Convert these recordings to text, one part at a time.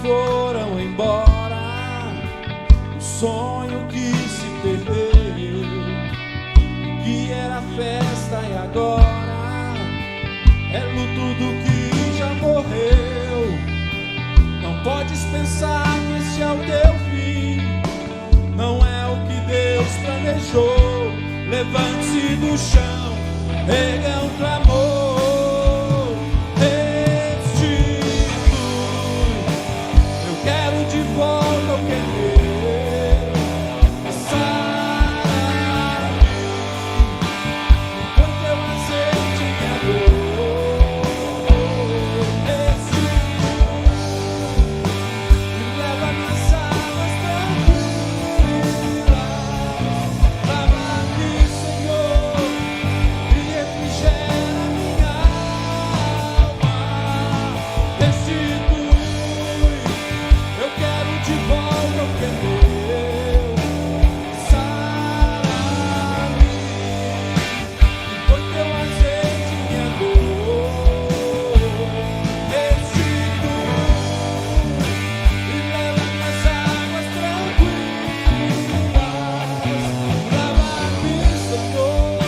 foram embora, o sonho que se perdeu, o que era festa e agora é luto do que já morreu. Não podes pensar que esse é o teu fim, não é o que Deus planejou. Levante-se do chão, erga um clamor, restitui. Eu quero de volta o que é meu, sabe, enquanto eu aceito minha dor. Restitui, me leva nas águas tranquilas, lava-me, Senhor, e refrigera minha alma. Restitui, eu quero de volta o que é meu, sara-me, enquanto eu aceite minha dor. Restitui, me leva nas águas tranquilas, lava-me, Senhor,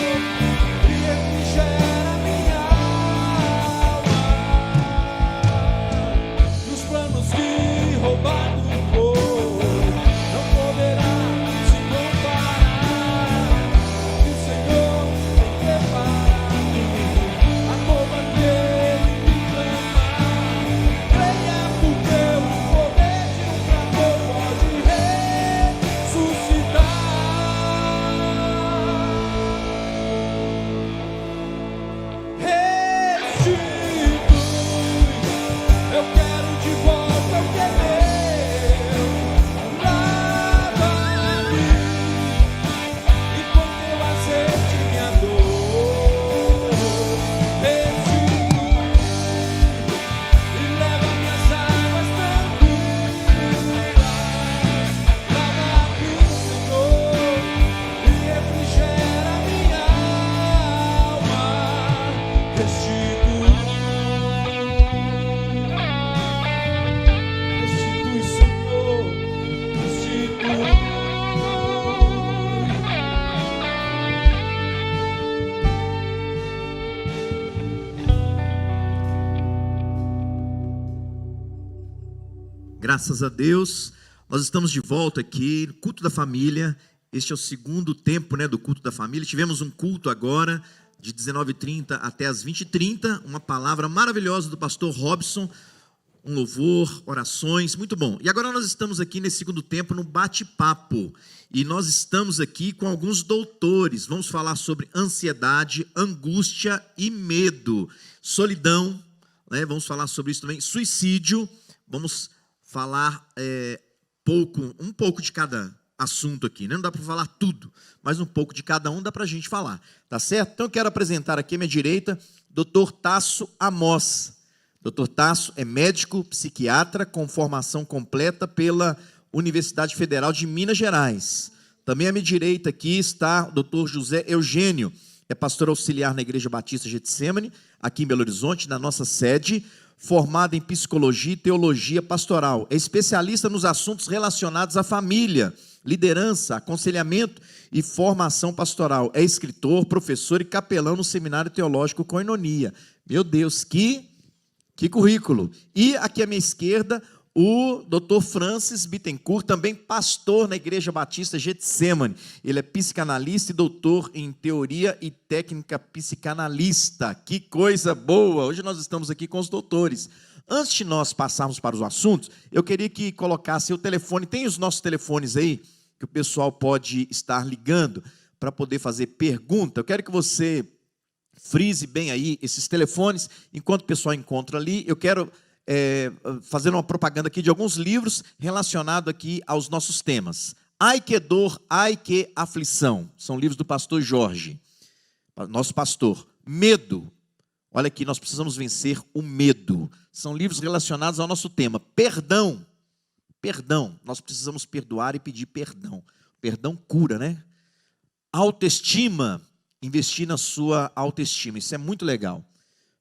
e refrigera minha alma. E os planos que roubado foi, não poderá se comparar. E o Senhor tem preparado a nova dele que clama. Creia, porque o poder de um clamor pode ressuscitar. Restitui, eu quero de volta o que é meu, lava-me, enquanto eu aceite minha dor. Restitui, e leva-me às águas tranquilas, lava-me, Senhor, e refrigera minha alma. Restitui, Senhor, restitui. Graças a Deus, nós estamos de volta aqui no culto da família. Este é o segundo tempo, do culto da família. Tivemos um culto agora de 19h30 até as 20h30, uma palavra maravilhosa do pastor Robson, um louvor, orações, muito bom. E agora nós estamos aqui nesse segundo tempo no bate-papo, e nós estamos aqui com alguns doutores. Vamos falar sobre ansiedade, angústia e medo, solidão, vamos falar sobre isso também, suicídio. Vamos falar um pouco de cada assunto aqui, Não dá para falar tudo, mas um pouco de cada um dá para a gente falar, tá certo? Então eu quero apresentar aqui à minha direita, Dr. Tasso Amós. Dr. Tasso é médico, psiquiatra, com formação completa pela Universidade Federal de Minas Gerais. Também à minha direita aqui está o Dr. José Eugênio, é pastor auxiliar na Igreja Batista Getsemane, aqui em Belo Horizonte, na nossa sede, formado em psicologia e teologia pastoral. É especialista nos assuntos relacionados à família, liderança, aconselhamento e formação pastoral. É escritor, professor e capelão no Seminário Teológico Koinonia. Meu Deus, que currículo! E aqui à minha esquerda, o Dr. Francis Bittencourt, também pastor na Igreja Batista Getsemane. Ele é psicanalista e doutor em teoria e técnica psicanalista. Que coisa boa! Hoje nós estamos aqui com os doutores. Antes de nós passarmos para os assuntos, eu queria que colocasse o telefone. Tem os nossos telefones aí, que o pessoal pode estar ligando para poder fazer pergunta. Eu quero que você frise bem aí esses telefones, enquanto o pessoal encontra ali. Eu quero fazer uma propaganda aqui de alguns livros relacionados aqui aos nossos temas. Ai que dor, ai que aflição. São livros do pastor Jorge, nosso pastor. Medo. Olha aqui, nós precisamos vencer o medo. São livros relacionados ao nosso tema. Perdão. Perdão. Nós precisamos perdoar e pedir perdão. Perdão cura, né? Autoestima. Investir na sua autoestima. Isso é muito legal.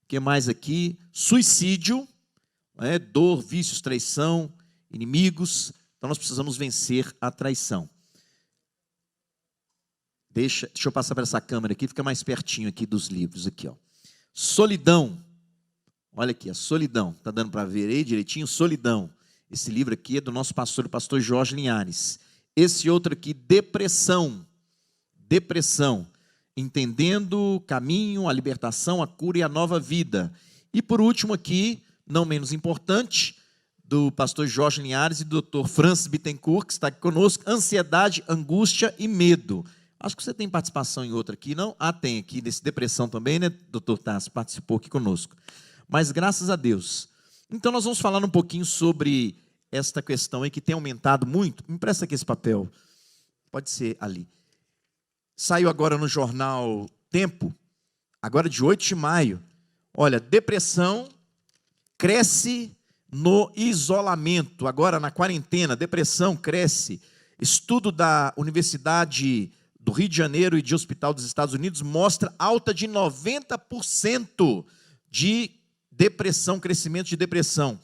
O que mais aqui? Suicídio. Dor, vícios, traição inimigos. Então nós precisamos vencer a traição. Deixa eu passar para essa câmera aqui, fica mais pertinho aqui dos livros aqui, ó. Solidão. Olha aqui, a solidão. Tá dando para ver aí direitinho? Solidão. Esse livro aqui é do nosso pastor, o pastor Jorge Linhares. Esse outro aqui, depressão. Depressão. Entendendo o caminho, a libertação, a cura e a nova vida. E por último aqui, não menos importante, do pastor Jorge Linhares e do Dr. Francis Bittencourt, que está aqui conosco, ansiedade, angústia e medo. Acho que você tem participação em outra aqui, não? Ah, tem aqui, desse depressão também, né, doutor Tassi? Participou aqui conosco. Mas graças a Deus. Então nós vamos falar um pouquinho sobre esta questão aí que tem aumentado muito. Me empresta aqui esse papel. Pode ser ali. Saiu agora no jornal Tempo, agora de 8 de maio. Olha, depressão cresce no isolamento, agora na quarentena, depressão cresce. Estudo da Universidade do Rio de Janeiro e de Hospital dos Estados Unidos mostra alta de 90% de depressão, crescimento de depressão.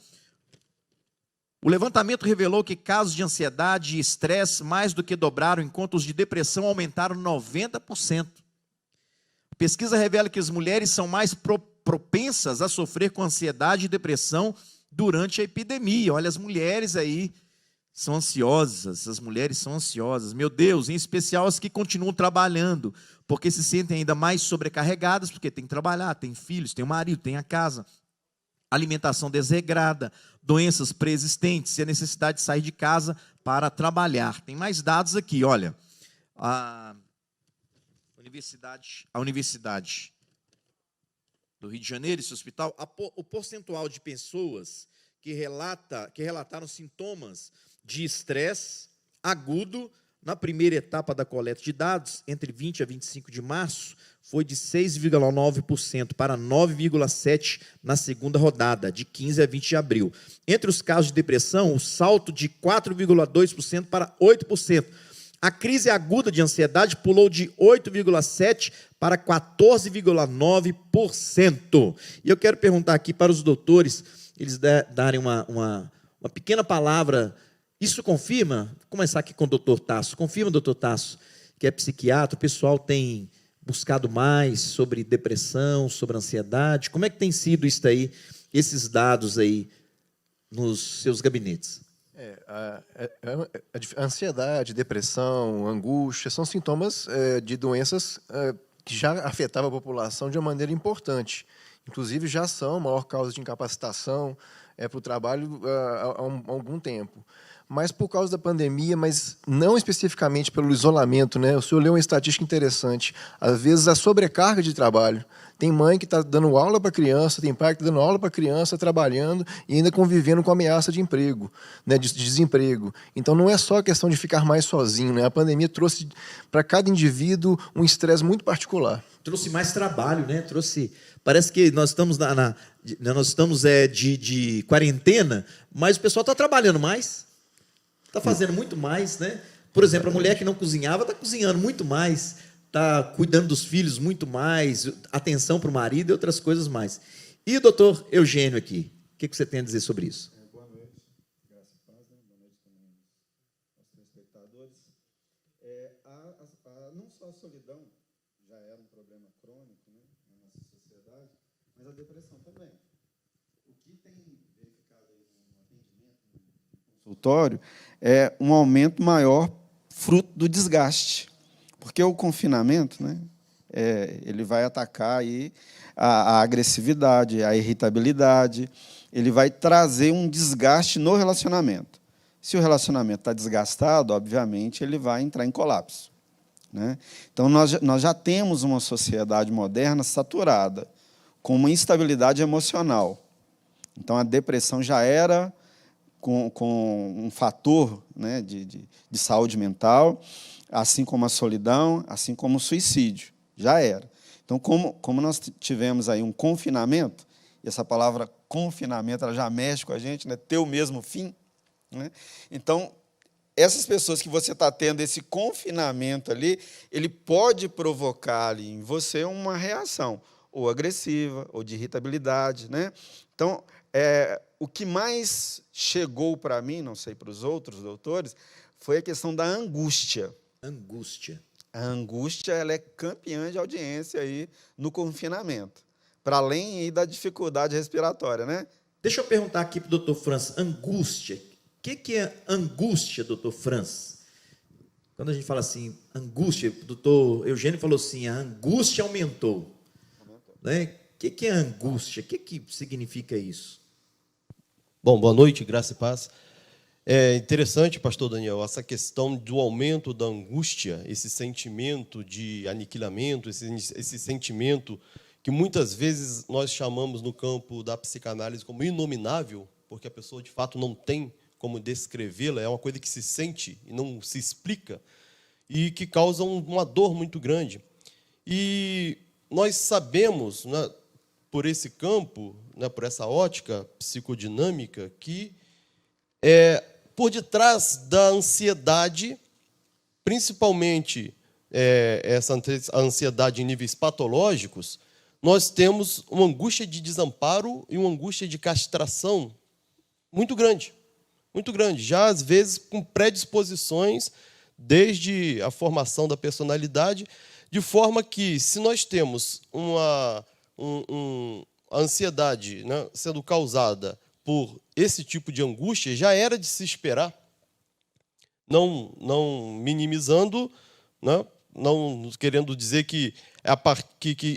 O levantamento revelou que casos de ansiedade e estresse mais do que dobraram, enquanto os de depressão aumentaram 90%. A pesquisa revela que as mulheres são mais propensas a sofrer com ansiedade e depressão durante a epidemia. Olha, as mulheres aí são ansiosas, as mulheres são ansiosas. Meu Deus, em especial as que continuam trabalhando, porque se sentem ainda mais sobrecarregadas, porque tem que trabalhar, tem filhos, tem o marido, tem a casa. Alimentação desregrada, doenças preexistentes e a necessidade de sair de casa para trabalhar. Tem mais dados aqui, olha. A Universidade do Rio de Janeiro, esse hospital, o percentual de pessoas que relataram sintomas de estresse agudo na primeira etapa da coleta de dados, entre 20 a 25 de março, foi de 6,9% para 9,7% na segunda rodada, de 15 a 20 de abril. Entre os casos de depressão, o salto de 4,2% para 8%. A crise aguda de ansiedade pulou de 8,7% para 14,9%. E eu quero perguntar aqui para os doutores, eles darem uma pequena palavra. Isso confirma? Vou começar aqui com o doutor Tasso. Confirma, doutor Tasso, que é psiquiatra, o pessoal tem buscado mais sobre depressão, sobre ansiedade. Como é que tem sido isso aí, esses dados aí nos seus gabinetes? A ansiedade, depressão, angústia, são sintomas de doenças que já afetavam a população de uma maneira importante. Inclusive, já são a maior causa de incapacitação para o trabalho há algum tempo. Mas por causa da pandemia, mas não especificamente pelo isolamento, né? O senhor leu uma estatística interessante. Às vezes, a sobrecarga de trabalho. Tem mãe que está dando aula para criança, tem pai que está dando aula para criança, trabalhando e ainda convivendo com ameaça de emprego, né? De desemprego. Então, não é só a questão de ficar mais sozinho, né? A pandemia trouxe para cada indivíduo um estresse muito particular. Trouxe mais trabalho, né? Parece que nós estamos de quarentena, mas o pessoal está trabalhando mais. Está fazendo muito mais, né? Por exemplo, a mulher que não cozinhava está cozinhando muito mais, está cuidando dos filhos muito mais, atenção para o marido e outras coisas mais. E o doutor Eugênio aqui, o que você tem a dizer sobre isso? Boa noite, graça e paz, né? Boa noite também aos telespectadores. Não só a solidão já era um problema crônico, né, na nossa sociedade, mas a depressão também. O que tem verificado aí no atendimento, no consultório, é um aumento maior fruto do desgaste. Porque o confinamento, né, ele vai atacar aí a agressividade, a irritabilidade, ele vai trazer um desgaste no relacionamento. Se o relacionamento está desgastado, obviamente, ele vai entrar em colapso, né? Então, nós já temos uma sociedade moderna saturada, com uma instabilidade emocional. Então, a depressão já era com um fator, né, de saúde mental, assim como a solidão, assim como o suicídio, já era. Então, como nós tivemos aí um confinamento, e essa palavra confinamento ela já mexe com a gente, né, ter o mesmo fim, né? Então, essas pessoas que você está tendo esse confinamento ali, ele pode provocar ali em você uma reação, ou agressiva, ou de irritabilidade, né? Então, o que mais chegou para mim, não sei para os outros doutores, foi a questão da angústia. Angústia. A angústia, ela é campeã de audiência aí no confinamento, para além aí da dificuldade respiratória, né? Deixa eu perguntar aqui para o doutor Franz, angústia. O que é angústia, doutor Franz? Quando a gente fala assim, angústia, o doutor Eugênio falou assim, a angústia aumentou. Né? O que é angústia? O que significa isso? Bom, boa noite, graça e paz. É interessante, pastor Daniel, essa questão do aumento da angústia, esse sentimento de aniquilamento, esse sentimento que muitas vezes nós chamamos no campo da psicanálise como inominável, porque a pessoa de fato não tem como descrevê-la, é uma coisa que se sente e não se explica, e que causa uma dor muito grande. E nós sabemos, né, por esse campo, né, por essa ótica psicodinâmica, que por detrás da ansiedade, principalmente essa ansiedade em níveis patológicos, nós temos uma angústia de desamparo e uma angústia de castração muito grande, já às vezes com predisposições desde a formação da personalidade, de forma que, se nós temos uma ansiedade, né, sendo causada por esse tipo de angústia, já era de se esperar, não minimizando, né, não querendo dizer que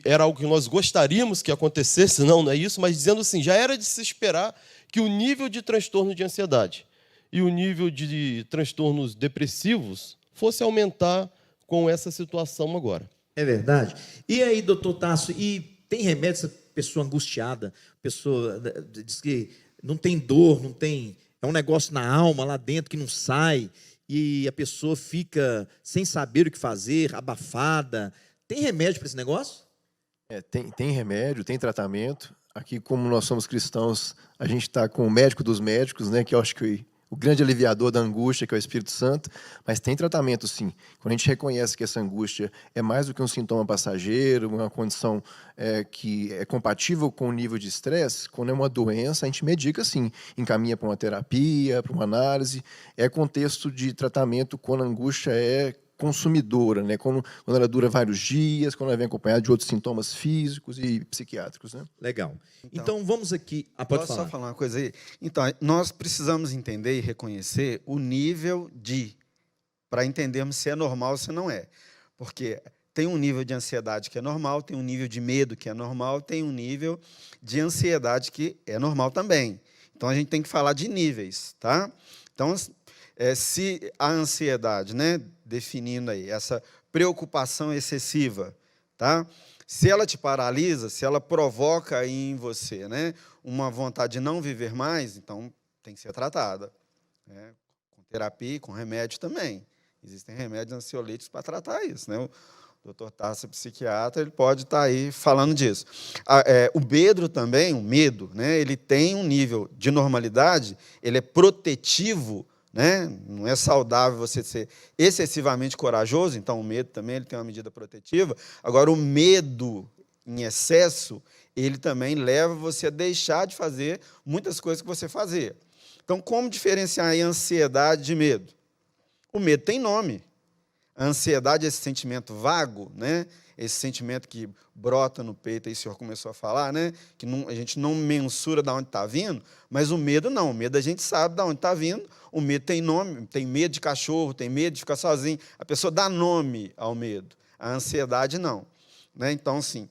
era algo que nós gostaríamos que acontecesse, não é isso, mas dizendo assim, já era de se esperar que o nível de transtorno de ansiedade e o nível de transtornos depressivos fosse aumentar com essa situação agora. É verdade. E aí, doutor Tasso, e tem remédio essa pessoa angustiada, pessoa diz que não tem dor, não tem, é um negócio na alma lá dentro que não sai, e a pessoa fica sem saber o que fazer, abafada. Tem remédio para esse negócio? Tem remédio, tem tratamento. Aqui, como nós somos cristãos, a gente está com o médico dos médicos, né, que eu acho que o grande aliviador da angústia, que é o Espírito Santo, mas tem tratamento, sim. Quando a gente reconhece que essa angústia é mais do que um sintoma passageiro, uma condição que é compatível com o nível de estresse, quando é uma doença, a gente medica, sim, encaminha para uma terapia, para uma análise. É contexto de tratamento quando a angústia é consumidora, né? Quando ela dura vários dias, quando ela vem acompanhada de outros sintomas físicos e psiquiátricos, né? Legal. Então vamos aqui. Pode falar. Posso só falar uma coisa aí? Então, nós precisamos entender e reconhecer o nível para entendermos se é normal ou se não é. Porque tem um nível de ansiedade que é normal, tem um nível de medo que é normal, tem um nível de ansiedade que é normal também. Então, a gente tem que falar de níveis, tá? Então, se a ansiedade, né, definindo aí, essa preocupação excessiva, tá? Se ela te paralisa, se ela provoca aí em você, né, uma vontade de não viver mais, então tem que ser tratada, né, com terapia e com remédio também. Existem remédios ansiolíticos para tratar isso, né? O doutor Tasso, psiquiatra, ele pode estar aí falando disso. O medo também, o medo, né, ele tem um nível de normalidade, ele é protetivo, né? Não é saudável você ser excessivamente corajoso, então o medo também ele tem uma medida protetiva. Agora, o medo em excesso, ele também leva você a deixar de fazer muitas coisas que você fazia. Então, como diferenciar aí ansiedade de medo? O medo tem nome. A ansiedade é esse sentimento vago, né? Esse sentimento que brota no peito, aí o senhor começou a falar, né? Que a gente não mensura de onde está vindo, mas o medo não. O medo a gente sabe de onde está vindo. O medo tem nome, tem medo de cachorro, tem medo de ficar sozinho. A pessoa dá nome ao medo. A ansiedade não. Né? Então, assim,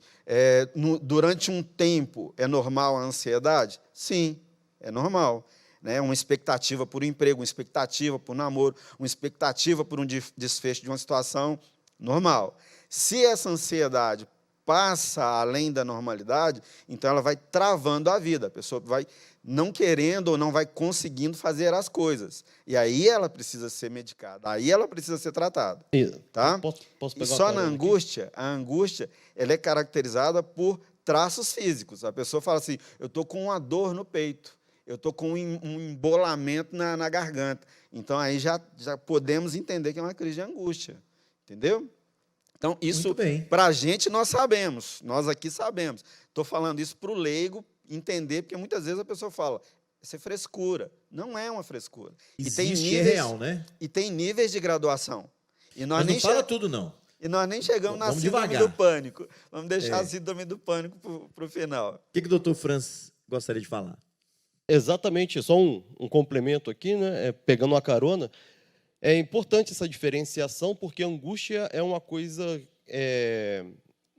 durante um tempo é normal a ansiedade? Sim, é normal. Né? Uma expectativa por um emprego, uma expectativa por um namoro, uma expectativa por um desfecho de uma situação, normal. Se essa ansiedade passa além da normalidade, então ela vai travando a vida. A pessoa vai não querendo ou não vai conseguindo fazer as coisas. E aí ela precisa ser medicada, aí ela precisa ser tratada. Tá? Posso E pegar só uma na carona aqui? angústia, a angústia ela é caracterizada por traços físicos. A pessoa fala assim, eu estou com uma dor no peito, eu estou com um embolamento na garganta. Então, aí já podemos entender que é uma crise de angústia. Entendeu? Então, isso, para a gente, nós sabemos. Nós aqui sabemos. Estou falando isso para o leigo, entender, porque muitas vezes a pessoa fala, isso é frescura. Não é uma frescura. Existe, é real, né? E tem níveis de graduação. E nós Mas nem não fala tudo, não. E nós nem chegamos na Vamos síndrome devagar. do pânico. Vamos deixar a síndrome do pânico para o final. O que o doutor Franz gostaria de falar? Exatamente, só um complemento aqui, né? Pegando uma carona. É importante essa diferenciação, porque a angústia é uma coisa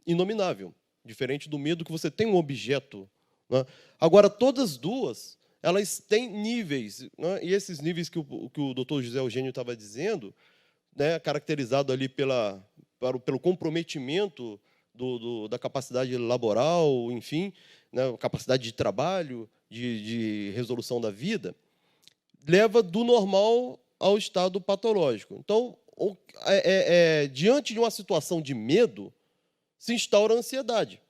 inominável, diferente do medo que você tem um objeto, né? Agora, todas duas, elas têm níveis, né? E esses níveis que o doutor José Eugênio estava dizendo, né, caracterizado ali pelo comprometimento da capacidade laboral, enfim, né, capacidade de trabalho, de resolução da vida, leva do normal ao estado patológico. Então, diante de uma situação de medo, se instaura a ansiedade.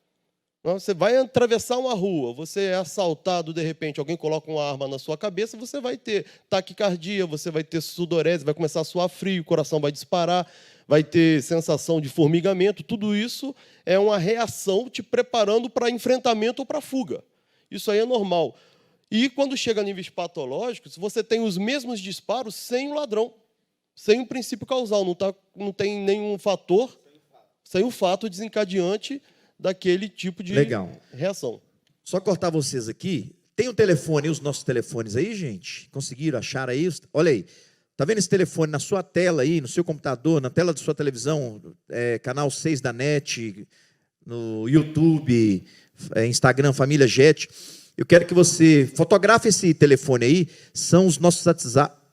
Você vai atravessar uma rua, você é assaltado, de repente, alguém coloca uma arma na sua cabeça, você vai ter taquicardia, você vai ter sudorese, vai começar a suar frio, o coração vai disparar, vai ter sensação de formigamento. Tudo isso é uma reação te preparando para enfrentamento ou para fuga. Isso aí é normal. E quando chega a níveis patológicos, você tem os mesmos disparos sem o ladrão, sem o princípio causal, não tem nenhum fator, sem o fato desencadeante daquele tipo de reação. Só cortar vocês aqui. Tem o telefone, os nossos telefones aí, gente? Conseguiram achar aí? Olha aí. Tá vendo esse telefone na sua tela aí, no seu computador, na tela da sua televisão, canal 6 da NET, no YouTube, Instagram, Família Jet. Eu quero que você fotografe esse telefone aí, são os nossos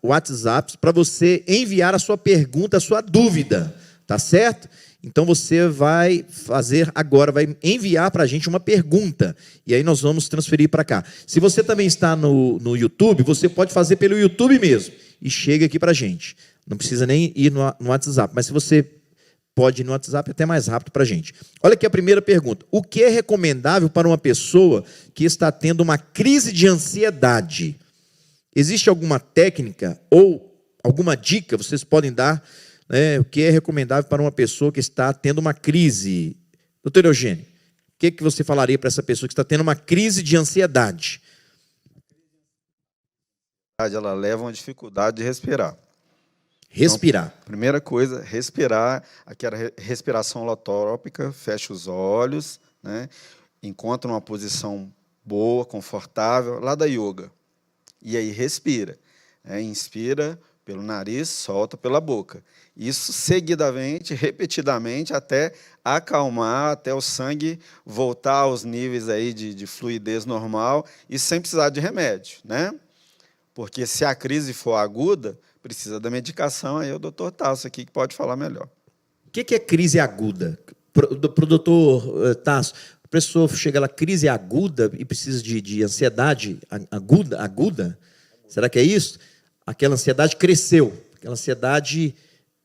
WhatsApps, para você enviar a sua pergunta, a sua dúvida, tá certo? Então você vai fazer agora, vai enviar para a gente uma pergunta, e aí nós vamos transferir para cá. Se você também está no YouTube, você pode fazer pelo YouTube mesmo, e chega aqui para a gente. Não precisa nem ir no WhatsApp, mas se você pode ir no WhatsApp, é até mais rápido para a gente. Olha aqui a primeira pergunta. O que é recomendável para uma pessoa que está tendo uma crise de ansiedade? Existe alguma técnica ou alguma dica vocês podem dar, né, o que é recomendável para uma pessoa que está tendo uma crise? Doutor Eugênio, o que você falaria para essa pessoa que está tendo uma crise de ansiedade? Ela leva a uma dificuldade de respirar. Respirar. Então, primeira coisa, respirar, aquela respiração holotrópica, fecha os olhos, né, encontra uma posição boa, confortável, lá da yoga. E aí respira. Inspira pelo nariz, solta pela boca. Isso seguidamente, repetidamente, até acalmar, até o sangue voltar aos níveis aí de fluidez normal e sem precisar de remédio, né? Porque se a crise for aguda, precisa da medicação, aí é o doutor Tasso aqui que pode falar melhor. O que é crise aguda? Para o doutor Tasso, a pessoa chega lá, crise aguda e precisa de ansiedade aguda? Será que é isso? Aquela ansiedade cresceu, aquela ansiedade,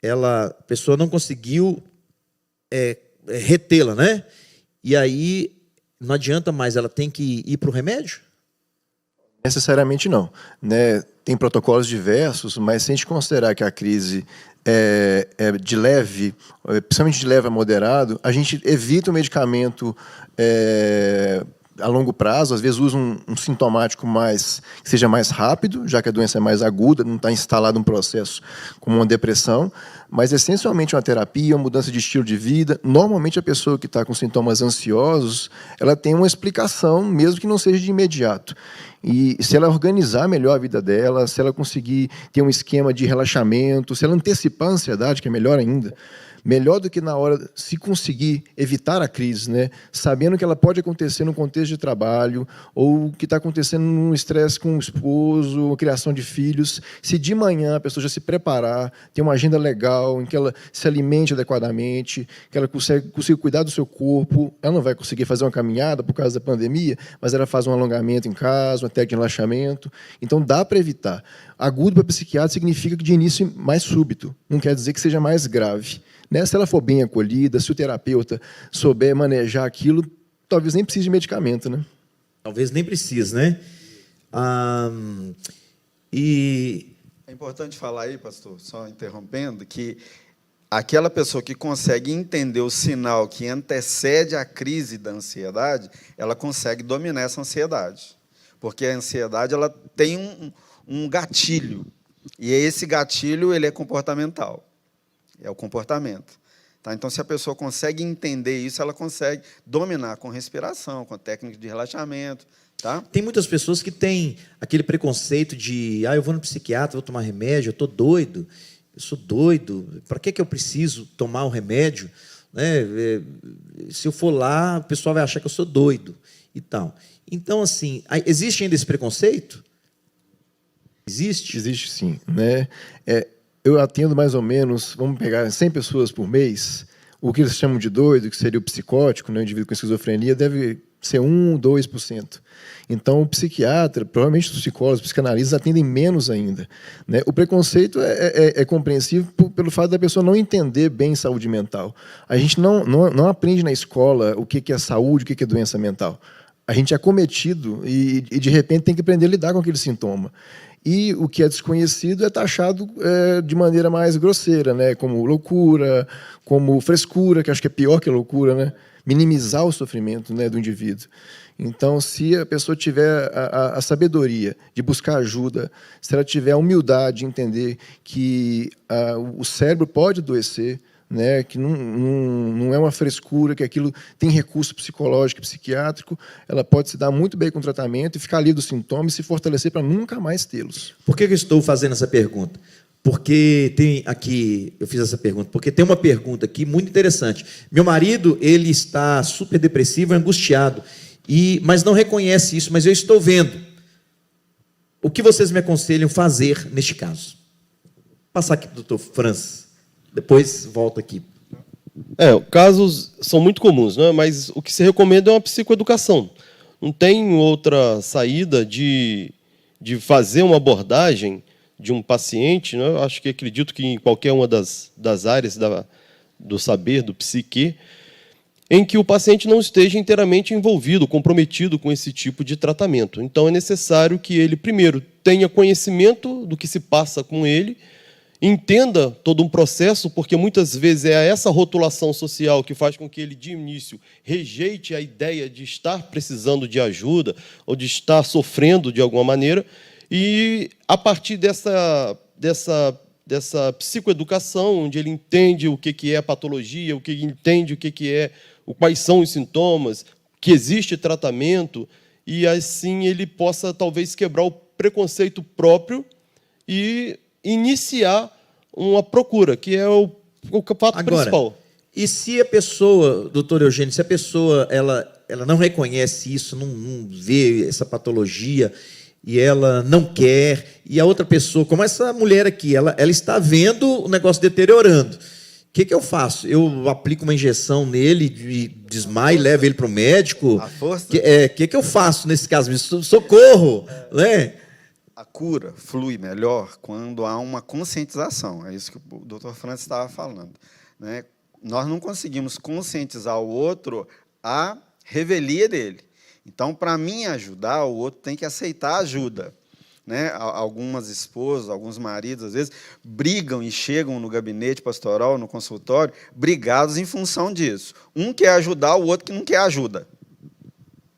a pessoa não conseguiu retê-la, né? E aí não adianta mais, ela tem que ir para o remédio? Necessariamente não, né? Tem protocolos diversos, mas se a gente considerar que a crise é de leve, principalmente de leve a moderado, a gente evita o medicamento a longo prazo, às vezes usa um sintomático que seja mais rápido, já que a doença é mais aguda, não está instalado um processo como uma depressão, mas essencialmente uma terapia, uma mudança de estilo de vida. Normalmente a pessoa que está com sintomas ansiosos, ela tem uma explicação, mesmo que não seja de imediato. E se ela organizar melhor a vida dela, se ela conseguir ter um esquema de relaxamento, se ela antecipar a ansiedade, que é melhor ainda, melhor do que na hora, se conseguir evitar a crise, né? Sabendo que ela pode acontecer no contexto de trabalho, ou que está acontecendo num estresse com o esposo, criação de filhos. Se de manhã a pessoa já se preparar, ter uma agenda legal, em que ela se alimente adequadamente, que ela consiga cuidar do seu corpo, ela não vai conseguir fazer uma caminhada por causa da pandemia, mas ela faz um alongamento em casa, uma técnica de relaxamento. Então dá para evitar. Agudo para psiquiatra significa que de início mais súbito, não quer dizer que seja mais grave. Se ela for bem acolhida, se o terapeuta souber manejar aquilo, talvez nem precise de medicamento, né? Talvez nem precise, né? É importante falar aí, pastor, só interrompendo, que aquela pessoa que consegue entender o sinal que antecede a crise da ansiedade, ela consegue dominar essa ansiedade. Porque a ansiedade ela tem um gatilho. E esse gatilho ele é comportamental. É o comportamento. Tá? Então, se a pessoa consegue entender isso, ela consegue dominar com respiração, com técnica de relaxamento. Tá? Tem muitas pessoas que têm aquele preconceito de eu vou no psiquiatra, vou tomar remédio, eu estou doido, eu sou doido, para que eu preciso tomar um remédio? Né? Se eu for lá, o pessoal vai achar que eu sou doido e tal. Então, assim, existe ainda esse preconceito? Existe? Existe sim. Né? Eu atendo mais ou menos, vamos pegar 100 pessoas por mês, o que eles chamam de doido, que seria o psicótico, né? O indivíduo com esquizofrenia, deve ser 1%, 2%. Então, o psiquiatra, provavelmente os psicólogos, os psicanalistas atendem menos ainda. Né? O preconceito é compreensível pelo fato da pessoa não entender bem saúde mental. A gente não aprende na escola o que é saúde, o que é doença mental. A gente é acometido e, de repente, tem que aprender a lidar com aquele sintoma. E o que é desconhecido é taxado de maneira mais grosseira, né? Como loucura, como frescura, que acho que é pior que loucura, né? Minimizar o sofrimento, né, do indivíduo. Então, se a pessoa tiver a sabedoria de buscar ajuda, se ela tiver a humildade de entender que o cérebro pode adoecer, né, que não é uma frescura, que aquilo tem recurso psicológico e psiquiátrico, ela pode se dar muito bem com o tratamento e ficar livre dos sintomas e se fortalecer para nunca mais tê-los. Por que eu estou fazendo essa pergunta? Porque tem aqui, eu fiz essa pergunta, porque tem uma pergunta aqui muito interessante. Meu marido, ele está super depressivo, angustiado, mas não reconhece isso, mas eu estou vendo. O que vocês me aconselham fazer neste caso? Vou passar aqui para o doutor Franz, depois volto aqui. Casos são muito comuns, né? Mas o que se recomenda é uma psicoeducação. Não tem outra saída de fazer uma abordagem de um paciente, né? Eu acredito que em qualquer uma das áreas do saber, do psique, em que o paciente não esteja inteiramente envolvido, comprometido com esse tipo de tratamento. Então, é necessário que ele, primeiro, tenha conhecimento do que se passa com ele, entenda todo um processo, porque muitas vezes é essa rotulação social que faz com que ele, de início, rejeite a ideia de estar precisando de ajuda ou de estar sofrendo de alguma maneira. E, a partir dessa psicoeducação, onde ele entende o que é a patologia, entende quais são os sintomas, que existe tratamento, e assim ele possa, talvez, quebrar o preconceito próprio e iniciar uma procura, que é o fato principal. E se a pessoa, doutor Eugênio, se a pessoa ela não reconhece isso, não vê essa patologia, e ela não quer, e a outra pessoa, como essa mulher aqui, ela está vendo o negócio deteriorando. O que eu faço? Eu aplico uma injeção nele, desmaio, levo ele para o médico? A força? O que eu faço nesse caso? Socorro! Né? A cura flui melhor quando há uma conscientização. É isso que o Dr. Francis estava falando. Né? Nós não conseguimos conscientizar o outro à revelia dele. Então, para mim ajudar, o outro tem que aceitar a ajuda. Né? Algumas esposas, alguns maridos, às vezes, brigam e chegam no gabinete pastoral, no consultório, brigados em função disso. Um quer ajudar, o outro que não quer ajuda.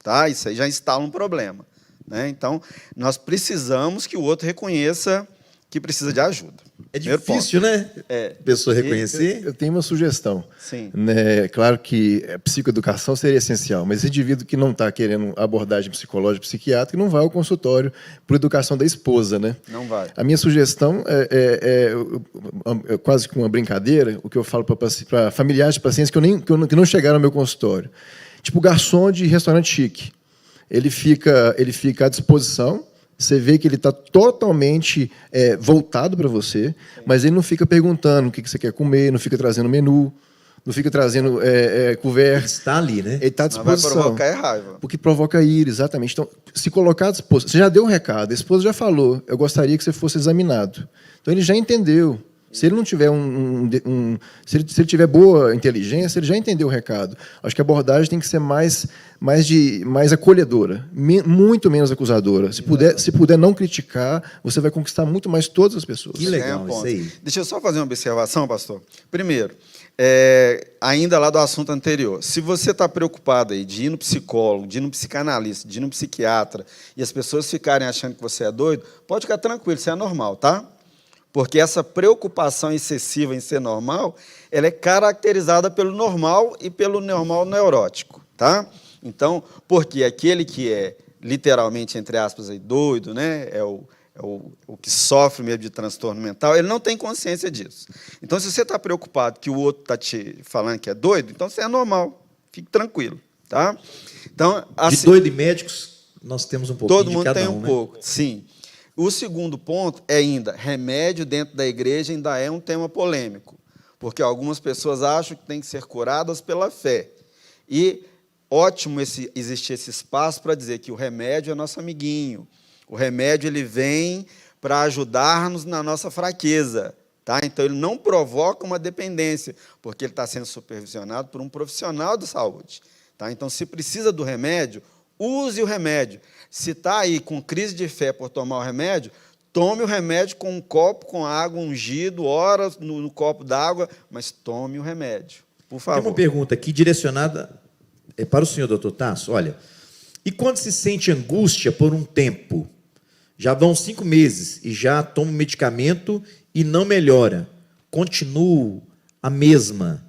Tá? Isso aí já instala um problema. Né? Então, nós precisamos que o outro reconheça que precisa de ajuda. É difícil, né? A pessoa reconhecer. Eu tenho uma sugestão. Sim. Né? Claro que a psicoeducação seria essencial, mas esse indivíduo que não está querendo abordagem psicológica, psiquiátrica, não vai ao consultório por educação da esposa. Né? Não vai. A minha sugestão é quase que uma brincadeira, o que eu falo para familiares de pacientes que não chegaram ao meu consultório. Tipo garçom de restaurante chique. Ele fica à disposição. Você vê que ele está totalmente voltado para você, mas ele não fica perguntando o que você quer comer, não fica trazendo menu, não fica trazendo conversa. Ele está ali, né? Ele está à disposição. Vai provocar raiva. Porque provoca ira, exatamente. Então, se colocar à disposição... Você já deu um recado, a esposa já falou, eu gostaria que você fosse examinado. Então, ele já entendeu. Se ele não tiver se ele tiver boa inteligência, ele já entendeu o recado. Acho que a abordagem tem que ser mais acolhedora, muito menos acusadora. Se puder não criticar, você vai conquistar muito mais todas as pessoas. Que legal, um isso ponto. aí. Deixa eu só fazer uma observação, pastor. Primeiro, ainda lá do assunto anterior, se você está preocupado aí de ir no psicólogo, de ir no psicanalista, de ir no psiquiatra, e as pessoas ficarem achando que você é doido, pode ficar tranquilo, isso é normal, tá? Porque essa preocupação excessiva em ser normal, ela é caracterizada pelo normal e pelo normal neurótico, tá? Então, porque aquele que é literalmente, entre aspas, aí, doido, né, o que sofre mesmo de transtorno mental, ele não tem consciência disso. Então, se você está preocupado que o outro está te falando que é doido, então você é normal, fique tranquilo, tá? Então, assim, De doido e médicos, nós temos um pouquinho todo de mundo cada tem um, um né? pouco, sim. O segundo ponto é ainda, remédio dentro da igreja ainda é um tema polêmico, porque algumas pessoas acham que tem que ser curadas pela fé. E ótimo existir esse espaço para dizer que o remédio é nosso amiguinho. O remédio ele vem para ajudar-nos na nossa fraqueza. Tá? Então, ele não provoca uma dependência, porque ele está sendo supervisionado por um profissional de saúde. Tá? Então, se precisa do remédio, use o remédio. Se está aí com crise de fé por tomar o remédio, tome o remédio com um copo com água ungido, horas no copo d'água, mas tome o remédio, por favor. Tem uma pergunta aqui direcionada para o senhor, doutor Tasso. Olha, e quando se sente angústia por um tempo, já vão 5 meses e já tomo medicamento e não melhora, continuo a mesma,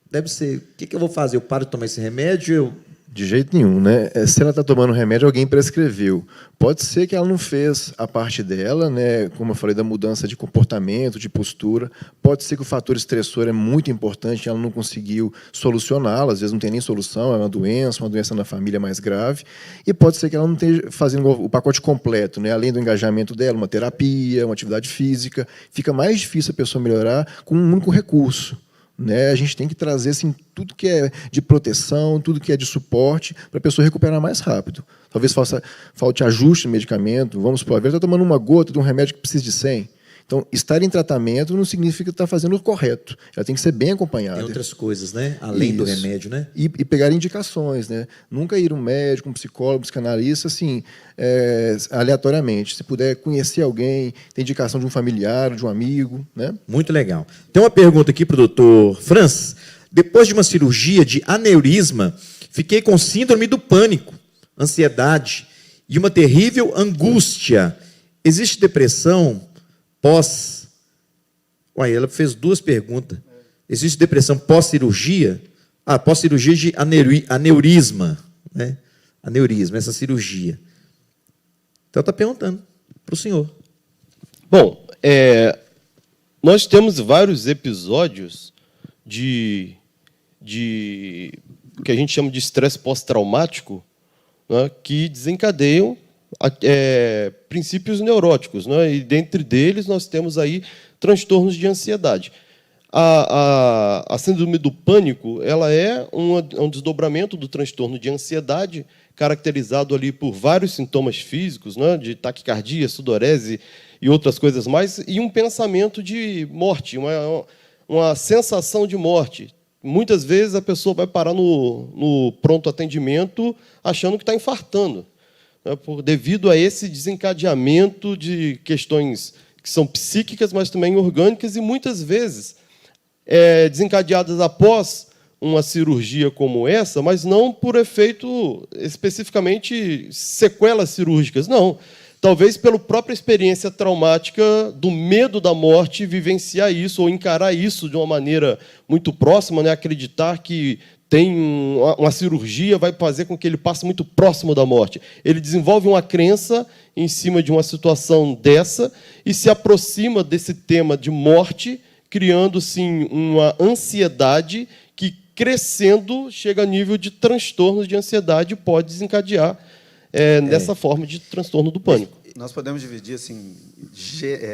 deve ser, o que eu vou fazer? Eu paro de tomar esse remédio? De jeito nenhum, né? Se ela está tomando remédio, alguém prescreveu. Pode ser que ela não fez a parte dela, né? Como eu falei, da mudança de comportamento, de postura. Pode ser que o fator estressor é muito importante, ela não conseguiu solucioná-lo, às vezes não tem nem solução, é uma doença na família mais grave. E pode ser que ela não esteja fazendo o pacote completo, né? Além do engajamento dela, uma terapia, uma atividade física. Fica mais difícil a pessoa melhorar com um único recurso. Né? A gente tem que trazer assim, tudo que é de proteção, tudo que é de suporte, para a pessoa recuperar mais rápido. Talvez falte ajuste no medicamento. Vamos supor, às vezes está tomando uma gota de um remédio que precisa de 100. Então, estar em tratamento não significa estar fazendo o correto. Ela tem que ser bem acompanhada. Tem outras coisas, né? Além do remédio, né? E pegar indicações, né? Nunca ir um médico, um psicólogo, um psicanalista, assim, aleatoriamente. Se puder conhecer alguém, ter indicação de um familiar, de um amigo, né? Muito legal. Tem uma pergunta aqui para o doutor Franz. Depois de uma cirurgia de aneurisma, fiquei com síndrome do pânico, ansiedade e uma terrível angústia. Existe depressão pós... Uai, ela fez 2 perguntas. Existe depressão pós-cirurgia? Pós-cirurgia de aneurisma. Né? Aneurisma, essa cirurgia. Então, está perguntando para o senhor. Bom, nós temos vários episódios de que a gente chama de estresse pós-traumático, né, que desencadeiam princípios neuróticos, né, e dentre deles nós temos aí transtornos de ansiedade. A síndrome do pânico, ela é um desdobramento do transtorno de ansiedade, caracterizado ali por vários sintomas físicos, né, de taquicardia, sudorese e outras coisas mais, e um pensamento de morte, uma sensação de morte. Muitas vezes a pessoa vai parar no pronto atendimento achando que está infartando, né, devido a esse desencadeamento de questões que são psíquicas, mas também orgânicas, e muitas vezes desencadeadas após uma cirurgia como essa, mas não por efeito especificamente sequelas cirúrgicas, não. Talvez pela própria experiência traumática do medo da morte, vivenciar isso ou encarar isso de uma maneira muito próxima, né? Acreditar que tem uma cirurgia vai fazer com que ele passe muito próximo da morte. Ele desenvolve uma crença em cima de uma situação dessa e se aproxima desse tema de morte, criando, sim, uma ansiedade que, crescendo, chega a nível de transtornos de ansiedade e pode desencadear nessa forma de transtorno do pânico. Nós podemos dividir assim,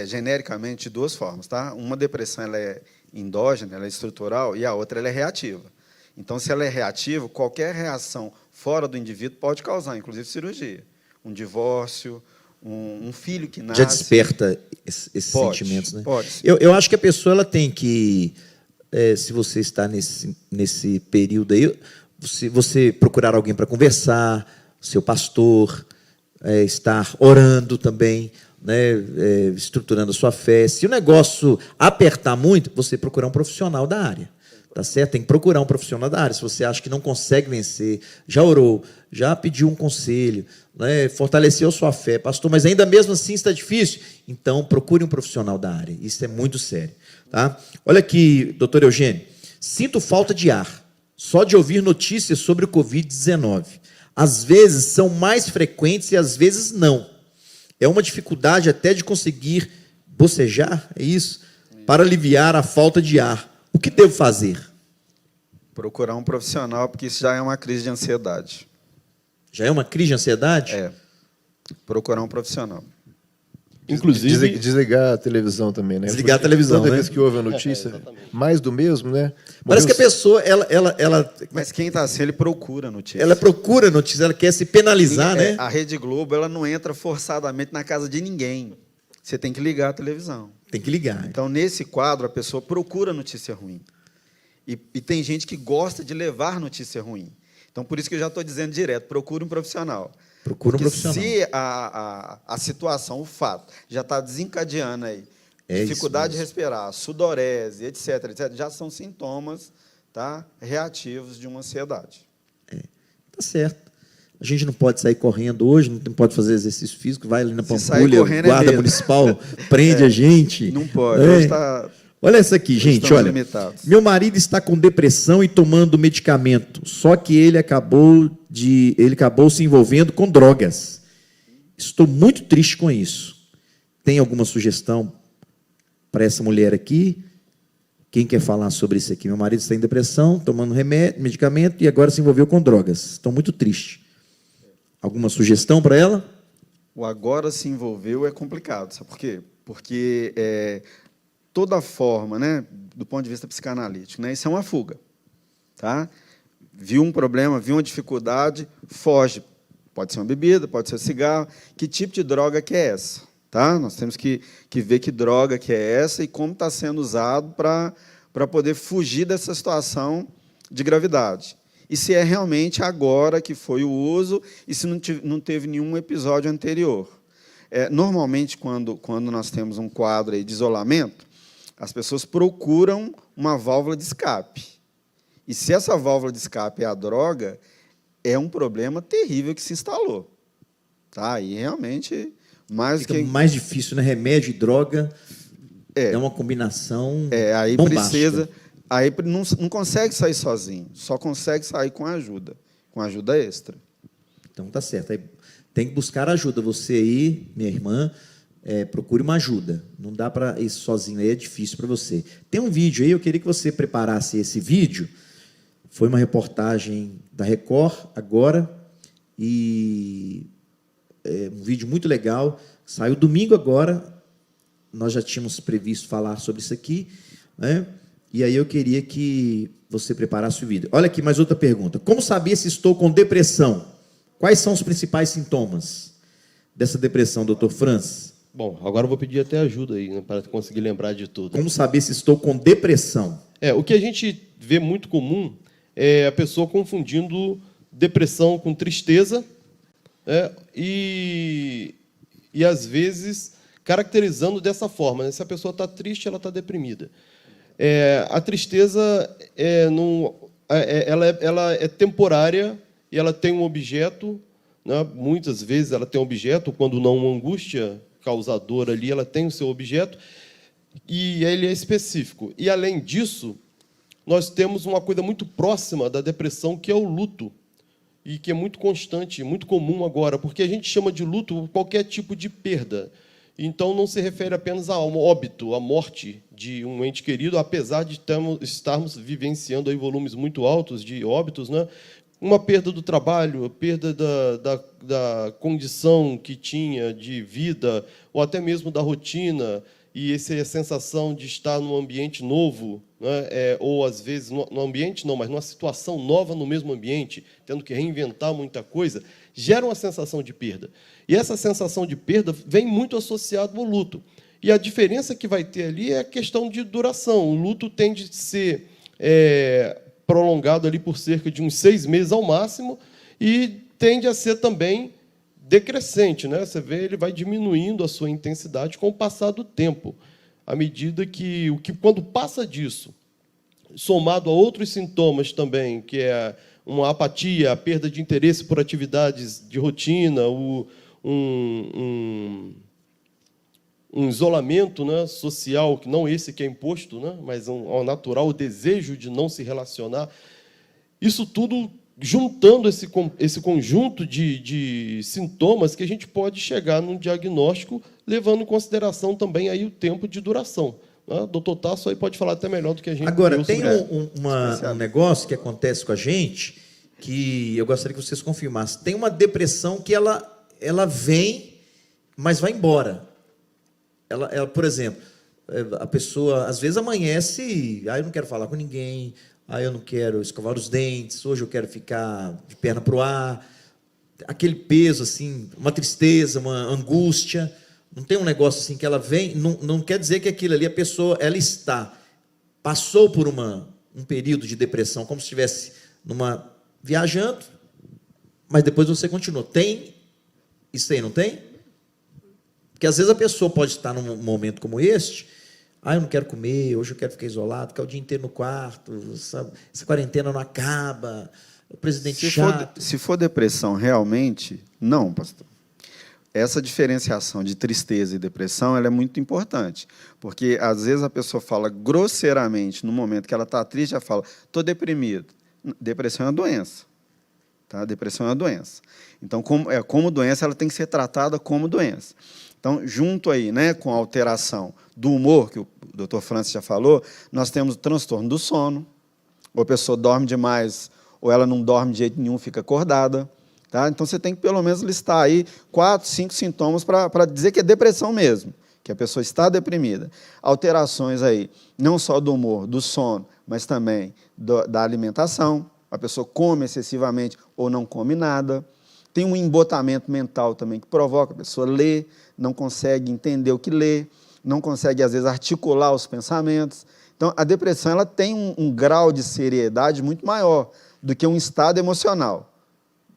genericamente de 2 formas. Tá? Uma depressão ela é endógena, ela é estrutural, e a outra ela é reativa. Então, se ela é reativa, qualquer reação fora do indivíduo pode causar, inclusive, cirurgia. Um divórcio, um filho que nasce. Já desperta esses Pode, sentimentos, né? pode. Eu acho que a pessoa ela tem que, se você está nesse período aí, você procurar alguém para conversar, seu pastor, estar orando também, né, estruturando a sua fé. Se o negócio apertar muito, você procurar um profissional da área. Tá certo? Tem que procurar um profissional da área. Se você acha que não consegue vencer, já orou, já pediu um conselho, né, fortaleceu sua fé, pastor, mas ainda mesmo assim está difícil, então procure um profissional da área. Isso é muito sério. Tá? Olha aqui, doutor Eugênio. Sinto falta de ar, só de ouvir notícias sobre o Covid-19. Às vezes são mais frequentes e às vezes não. É uma dificuldade até de conseguir bocejar, é isso? Para aliviar a falta de ar. O que devo fazer? Procurar um profissional, porque isso já é uma crise de ansiedade. Já é uma crise de ansiedade? Procurar um profissional. Inclusive, Desligar a televisão também, né? Desligar a televisão, Toda né? vez que houve a notícia, mais do mesmo, né? Parece que a pessoa, Mas quem está assim, ele procura notícia. ela procura notícia, ela quer se penalizar, né? A Rede Globo, ela não entra forçadamente na casa de ninguém. Você tem que ligar a televisão. Tem que ligar. Então, nesse quadro, a pessoa procura notícia ruim. E tem gente que gosta de levar notícia ruim. Então, por isso que eu já estou dizendo direto, procure um profissional. Procura um Porque profissional. se a situação, o fato, já está desencadeando aí, dificuldade de respirar, sudorese, etc., já são sintomas, tá, reativos de uma ansiedade. Tá certo. A gente não pode sair correndo hoje, não pode fazer exercício físico, vai ali na Se sair Pampulha, correndo é guarda medo. municipal, prende a gente. Não pode. É. Hoje tá, Olha essa aqui, gente, estamos olha. limitados. Meu marido está com depressão e tomando medicamento, só que ele acabou se envolvendo com drogas. Estou muito triste com isso. Tem alguma sugestão para essa mulher aqui? Quem quer falar sobre isso aqui? Meu marido está em depressão, tomando remédio, medicamento e agora se envolveu com drogas. Estou muito triste. Alguma sugestão para ela? O agora se envolveu é complicado, sabe por quê? Porque toda forma, né, do ponto de vista psicanalítico, né, isso é uma fuga. Tá? Viu um problema, viu uma dificuldade, foge. Pode ser uma bebida, pode ser um cigarro. Que tipo de droga que é essa? Tá? Nós temos que ver que droga que é essa e como está sendo usado para poder fugir dessa situação de gravidade. E se é realmente agora que foi o uso e se não teve nenhum episódio anterior. Normalmente, quando nós temos um quadro aí de isolamento, as pessoas procuram uma válvula de escape. E se essa válvula de escape é a droga, é um problema terrível que se instalou. Tá? E realmente, Fica mais difícil, né? Remédio e droga é uma combinação aí bombástica. precisa... Aí não consegue sair sozinho, só consegue sair com ajuda extra. Então, tá certo. Aí tem que buscar ajuda. Você aí, minha irmã, procure uma ajuda. Não dá para ir sozinho, aí é difícil para você. Tem um vídeo aí, eu queria que você preparasse esse vídeo. Foi uma reportagem da Record, agora, e um vídeo muito legal. Saiu domingo agora, nós já tínhamos previsto falar sobre isso aqui, né? E aí eu queria que você preparasse o vídeo. Olha aqui, mais outra pergunta. Como saber se estou com depressão? Quais são os principais sintomas dessa depressão, doutor Francis? bom, agora eu vou pedir até ajuda aí, né, para conseguir lembrar de tudo. Como saber se estou com depressão? O que a gente vê muito comum é a pessoa confundindo depressão com tristeza, e às vezes caracterizando dessa forma, né? Se a pessoa está triste, ela está deprimida. A tristeza ela é temporária e ela tem um objeto, né? Muitas vezes ela tem um objeto, quando não uma angústia causadora ali, ela tem o seu objeto, e ele é específico. E, além disso, nós temos uma coisa muito próxima da depressão, que é o luto, e que é muito constante, muito comum agora, porque a gente chama de luto qualquer tipo de perda. Então, não se refere apenas a um óbito, à morte de um ente querido, apesar de estarmos vivenciando aí volumes muito altos de óbitos, né? Uma perda do trabalho, a perda da condição que tinha de vida, ou até mesmo da rotina, e essa sensação de estar num ambiente novo, né, ou às vezes no ambiente não, mas numa situação nova no mesmo ambiente, tendo que reinventar muita coisa, gera uma sensação de perda. E essa sensação de perda vem muito associado ao luto. E a diferença que vai ter ali é a questão de duração. O luto tende a ser prolongado ali por cerca de uns 6 meses ao máximo e tende a ser também decrescente, né? Você vê, ele vai diminuindo a sua intensidade com o passar do tempo, à medida que quando passa disso, somado a outros sintomas também, que é uma apatia, a perda de interesse por atividades de rotina, um isolamento, né, social, que não esse que é imposto, né, mas um natural desejo de não se relacionar. Isso tudo juntando esse conjunto de sintomas que a gente pode chegar num diagnóstico, levando em consideração também aí o tempo de duração. Né? O doutor Tasso aí pode falar até melhor do que a gente. Agora, tem um negócio que acontece com a gente, que eu gostaria que vocês confirmassem. Tem uma depressão que ela vem, mas vai embora. Ela, por exemplo, a pessoa às vezes amanhece, eu não quero falar com ninguém, eu não quero escovar os dentes, hoje eu quero ficar de perna para o ar, aquele peso, assim, uma tristeza, uma angústia. Não tem um negócio assim que ela vem, não quer dizer que aquilo ali, a pessoa, passou por um período de depressão, como se estivesse viajando, mas depois você continua. Tem isso aí, não tem? Porque às vezes a pessoa pode estar num momento como este, eu não quero comer, hoje eu quero ficar isolado, ficar o dia inteiro no quarto, essa quarentena não acaba, o presidente chato. Se for depressão realmente, não, pastor. Essa diferenciação de tristeza e depressão ela é muito importante, porque às vezes a pessoa fala grosseiramente, no momento que ela está triste, ela fala, estou deprimido. Depressão é uma doença. Tá? Depressão é uma doença. Então, como doença, ela tem que ser tratada como doença. Então, junto aí, né, com a alteração do humor, que o Dr. Francis já falou, nós temos o transtorno do sono, ou a pessoa dorme demais, ou ela não dorme de jeito nenhum, fica acordada. Tá? Então, você tem que, pelo menos, listar aí 4, 5 sintomas para dizer que é depressão mesmo, que a pessoa está deprimida. Alterações aí, não só do humor, do sono, mas também da alimentação. A pessoa come excessivamente ou não come nada. Tem um embotamento mental também que provoca a pessoa ler, não consegue entender o que lê, não consegue, às vezes, articular os pensamentos. Então, a depressão ela tem um grau de seriedade muito maior do que um estado emocional.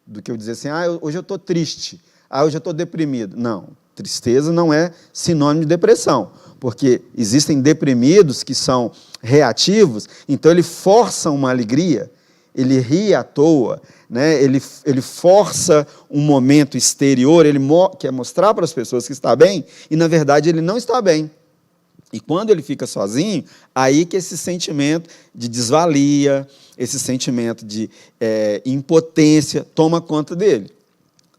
Do que eu dizer assim, hoje eu estou triste, hoje eu estou deprimido. Não, tristeza não é sinônimo de depressão, porque existem deprimidos que são reativos, então ele força uma alegria, ele ri à toa, né? Ele força um momento exterior, ele quer mostrar para as pessoas que está bem, e, na verdade, ele não está bem. E quando ele fica sozinho, aí que esse sentimento de desvalia, esse sentimento de impotência toma conta dele.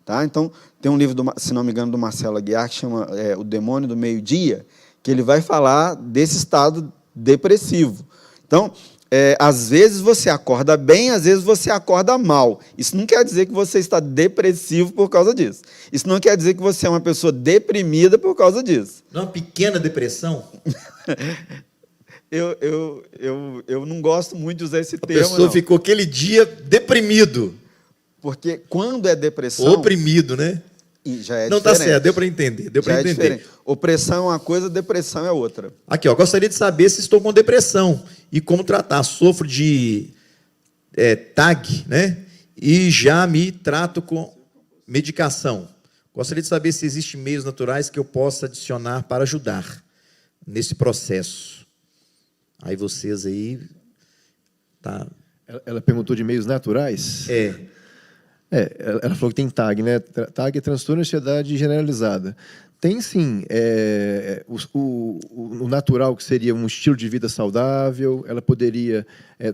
Tá? Então, tem um livro, se não me engano, do Marcelo Aguiar, que chama O Demônio do Meio-Dia, que ele vai falar desse estado depressivo. Então, às vezes você acorda bem, às vezes você acorda mal. Isso não quer dizer que você está depressivo por causa disso. Isso não quer dizer que você é uma pessoa deprimida por causa disso. Não é uma pequena depressão? Eu não gosto muito de usar esse termo. A pessoa ficou aquele dia deprimido. Porque quando é depressão... Oprimido, né? Já é não, diferente. Tá certo, deu para entender. Diferente. Opressão é uma coisa, depressão é outra. Aqui, gostaria de saber se estou com depressão e como tratar. Sofro de TAG, né? E já me trato com medicação. Gostaria de saber se existem meios naturais que eu possa adicionar para ajudar nesse processo. Aí vocês aí... Tá. Ela perguntou de meios naturais? Ela falou que tem TAG, né? TAG é transtorno de ansiedade generalizada. Tem, sim, o natural, que seria um estilo de vida saudável, ela poderia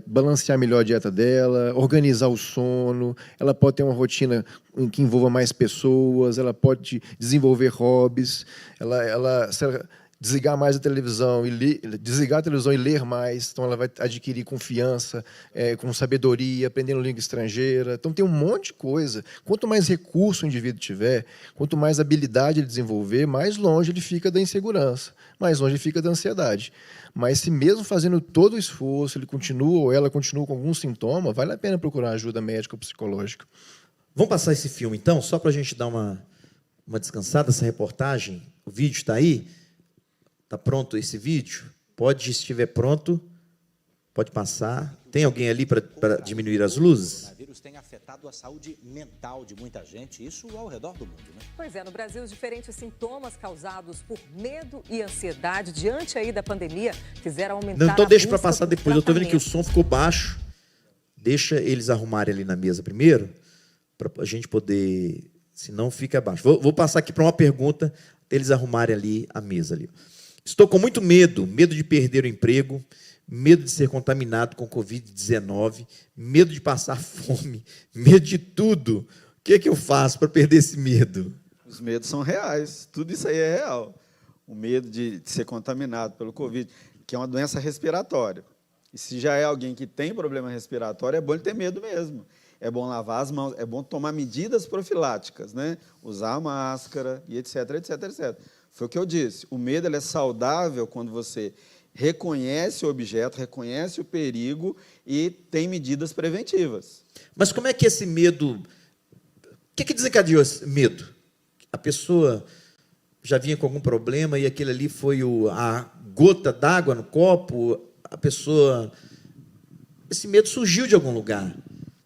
balancear melhor a dieta dela, organizar o sono, ela pode ter uma rotina que envolva mais pessoas, ela pode desenvolver hobbies, desligar mais a televisão desligar a televisão e ler mais. Então, ela vai adquirir confiança, com sabedoria, aprendendo língua estrangeira. Então, tem um monte de coisa. Quanto mais recurso o indivíduo tiver, quanto mais habilidade ele desenvolver, mais longe ele fica da insegurança, mais longe ele fica da ansiedade. Mas se mesmo fazendo todo o esforço, ele continua ou ela continua com algum sintoma, vale a pena procurar ajuda médica ou psicológica. Vamos passar esse filme, então, só para a gente dar uma descansada, essa reportagem. O vídeo está aí? Está pronto esse vídeo? Pode, se estiver pronto, pode passar. Tem alguém ali para diminuir as luzes? O coronavírus tem afetado a saúde mental de muita gente, isso ao redor do mundo, né? Pois é, no Brasil, os diferentes sintomas causados por medo e ansiedade diante aí da pandemia fizeram aumentar Não, então a deixa para busca passar por depois. Eu estou vendo que o tratamento. som ficou baixo. Deixa eles arrumarem ali na mesa primeiro, para a gente poder... Senão fica baixo. Vou passar aqui para uma pergunta, até eles arrumarem ali a mesa. Ali. Estou com muito medo de perder o emprego, medo de ser contaminado com Covid-19, medo de passar fome, medo de tudo. O que é que eu faço para perder esse medo? Os medos são reais, tudo isso aí é real. O medo de ser contaminado pelo Covid, que é uma doença respiratória. E se já é alguém que tem problema respiratório, é bom ele ter medo mesmo. É bom lavar as mãos, é bom tomar medidas profiláticas, né? Usar máscara e etc, etc, etc. Foi o que eu disse. O medo ele é saudável quando você reconhece o objeto, reconhece o perigo e tem medidas preventivas. Mas como é que esse medo... O que desencadeou esse medo? A pessoa já vinha com algum problema e aquele ali foi a gota d'água no copo, a pessoa... Esse medo surgiu de algum lugar.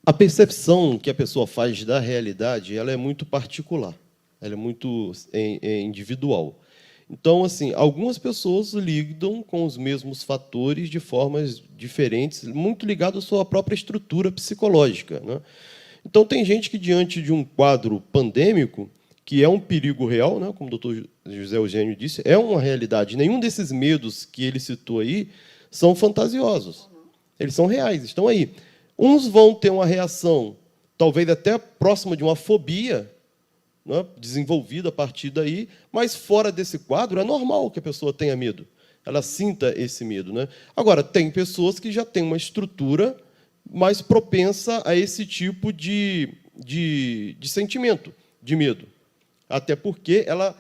A percepção que a pessoa faz da realidade, ela é muito particular, ela é muito individual. Então, assim, algumas pessoas lidam com os mesmos fatores de formas diferentes, muito ligado à sua própria estrutura psicológica, né? Então, tem gente que, diante de um quadro pandêmico, que é um perigo real, né, como o doutor José Eugênio disse, é uma realidade. Nenhum desses medos que ele citou aí são fantasiosos. Eles são reais, estão aí. Uns vão ter uma reação, talvez até próxima de uma fobia, né, desenvolvida a partir daí, mas fora desse quadro é normal que a pessoa tenha medo, ela sinta esse medo, né? Agora, tem pessoas que já têm uma estrutura mais propensa a esse tipo de sentimento, de medo. Até porque ela